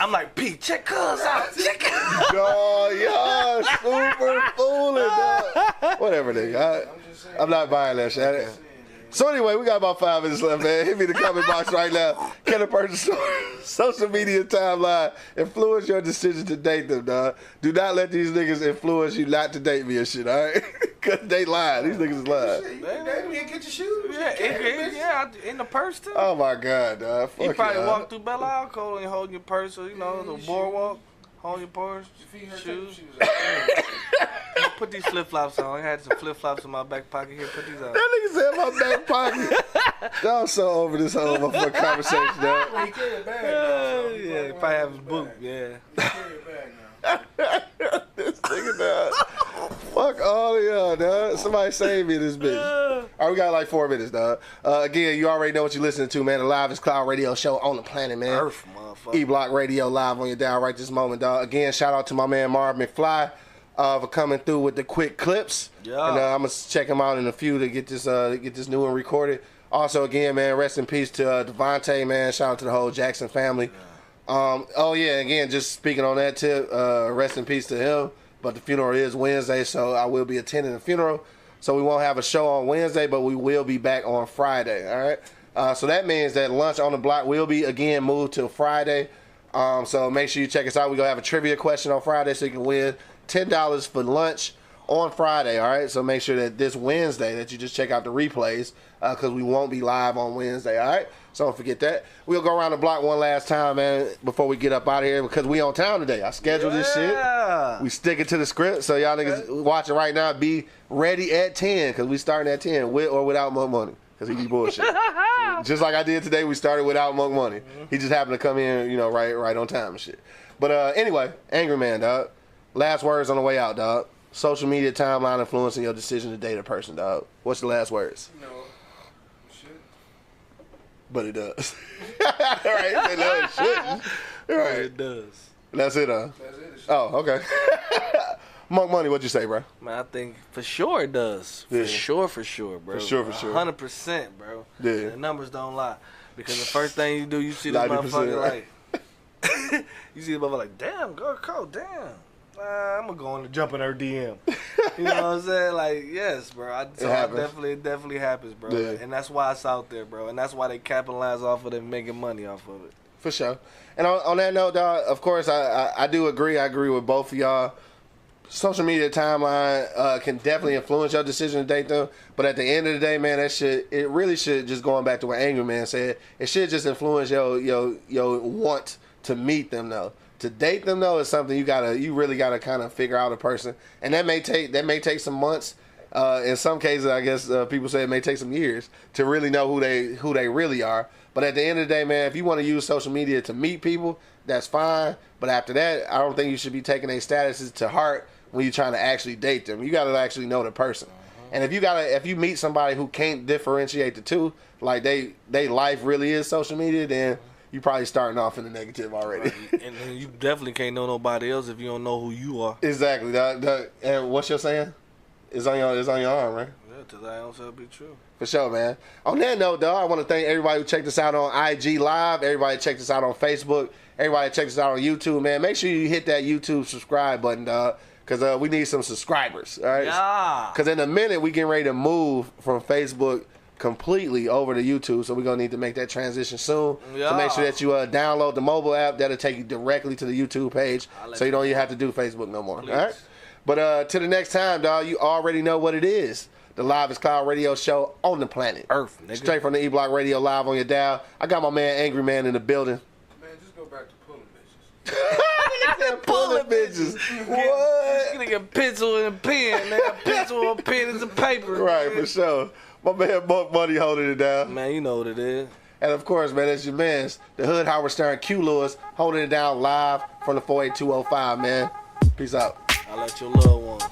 [SPEAKER 4] I'm like, Pete, check cuz out. Check it out.
[SPEAKER 3] Oh, yeah, super fooling, dog. Whatever, nigga. I'm not buying that shit. So anyway, we got about 5 minutes left, man. Hit me in the comment box right now. Can a person's social media timeline influence your decision to date them, dog? Do not let these niggas influence you not to date me and shit, all right? Because they lying. These niggas is lying.
[SPEAKER 5] You can date me and get your shoes.
[SPEAKER 4] Yeah, in the purse too.
[SPEAKER 3] Oh, my God, dog. Fuck
[SPEAKER 4] You probably
[SPEAKER 3] y'all.
[SPEAKER 4] walk through Belle Alco and holding your purse, or the boardwalk, holding your purse, shoes. Put these flip flops on. I had some flip flops in my back pocket here. Put these on.
[SPEAKER 3] That nigga said my back pocket. Y'all so over this whole motherfucking conversation, dog.
[SPEAKER 5] He carry a bag now. So
[SPEAKER 4] Yeah, he probably have his boot. Yeah.
[SPEAKER 5] He carry a bag now.
[SPEAKER 3] This nigga, dog. Fuck all of y'all, dog. Somebody save me this bitch. All right, we got like 4 minutes, dog. Again, you already know what you're listening to, man. The Livest Cloud Radio Show on the planet, man.
[SPEAKER 4] Earth, motherfucker.
[SPEAKER 3] E-Block Radio live on your dial right this moment, dog. Again, shout out to my man Marv McFly for coming through with the quick clips.
[SPEAKER 4] Yeah.
[SPEAKER 3] And I'm gonna check him out in a few to get this new one recorded. Also, again, man, rest in peace to Devontae, man. Shout out to the whole Jackson family. Oh yeah, again, just speaking on that tip, rest in peace to him. But the funeral is Wednesday, so I will be attending the funeral. So we won't have a show on Wednesday, but we will be back on Friday. All right. So that means that Lunch on the Block will be again moved to Friday. So make sure you check us out. We're going to have a trivia question on Friday so you can win $10 for lunch on Friday, all right? So make sure that this Wednesday that you just check out the replays because we won't be live on Wednesday, all right? So don't forget that. We'll go around the block one last time, man, before we get up out of here because we on town today. I scheduled this shit. We sticking to the script. So y'all niggas watching right now, be ready at 10 because we starting at 10 with or without Monk Money because he be bullshit. So, just like I did today, we started without Monk Money. He just happened to come in, right on time and shit. But anyway, Angry Man, dog. Last words on the way out, dog. Social media timeline influencing your decision to date a person, dog. What's the last words?
[SPEAKER 5] No. Shit.
[SPEAKER 3] But it does. Right? No, it shouldn't. Right.
[SPEAKER 4] It does.
[SPEAKER 3] That's it, huh?
[SPEAKER 5] That's it. It's
[SPEAKER 3] Oh, okay. Monk Money, what'd you say, bro?
[SPEAKER 4] Man, I think for sure it does.
[SPEAKER 3] Yeah.
[SPEAKER 4] For sure, bro.
[SPEAKER 3] For sure.
[SPEAKER 4] 100%, bro.
[SPEAKER 3] Yeah.
[SPEAKER 4] The numbers don't lie. Because the first thing you do, you see this
[SPEAKER 3] 90%,
[SPEAKER 4] motherfucker
[SPEAKER 3] right?
[SPEAKER 4] like, you see the motherfucker like, damn, girl, code, damn. I'm gonna go on and jump in her DM. You know what I'm saying? Like, yes, bro. It definitely happens, bro.
[SPEAKER 3] Yeah.
[SPEAKER 4] And that's why it's out there, bro. And that's why they capitalize off of it and making money off of it.
[SPEAKER 3] For sure. And on that note, dog, of course, I do agree. I agree with both of y'all. Social media timeline can definitely influence your decision to date them. But at the end of the day, man, it really should, just going back to what Angry Man said, it should just influence your want to meet them, though. To date them, though, is something you really gotta kind of figure out a person, and that may take some months. In some cases, I guess people say it may take some years to really know who they really are. But at the end of the day, man, if you want to use social media to meet people, that's fine. But after that, I don't think you should be taking their statuses to heart when you're trying to actually date them. You gotta actually know the person. And if you meet somebody who can't differentiate the two, like they life really is social media, then you probably starting off in the negative already.
[SPEAKER 4] Right. And you definitely can't know nobody else if you don't know who you are.
[SPEAKER 3] Exactly. And what's your saying? It's on your arm, right?
[SPEAKER 4] Yeah, till I don't say it be true.
[SPEAKER 3] For sure, man. On that note, dog, I want to thank everybody who checked us out on IG Live, everybody checked us out on Facebook, everybody checked us out on YouTube, man. Make sure you hit that YouTube subscribe button, dog, because we need some subscribers, all right?
[SPEAKER 4] Yeah.
[SPEAKER 3] Because in a minute, we getting ready to move from Facebook completely over to YouTube, so we're going to need to make that transition soon.
[SPEAKER 4] Yeah.
[SPEAKER 3] So make sure that you download the mobile app. That'll take you directly to the YouTube page, so you don't even have to do Facebook no more,
[SPEAKER 4] Please.
[SPEAKER 3] all right? But till the next time, dog, you already know what it is. The Live is Cloud radio show on the planet
[SPEAKER 4] Earth, nigga.
[SPEAKER 3] Straight from the E-Block Radio live on your dial. I got my man Angry Man in the building.
[SPEAKER 5] Man, just go back to pulling bitches.
[SPEAKER 3] Pulling bitches. What?
[SPEAKER 4] You get a pencil and a pen, man. A pencil and a pen and some paper.
[SPEAKER 3] Right, for sure. My man Monk Money holding it down.
[SPEAKER 4] Man, you know what it is.
[SPEAKER 3] And of course, man, it's your man's, the Hood Howard Stern Q Lewis, holding it down live from the 48205, man. Peace out.
[SPEAKER 4] I'll let your loved ones.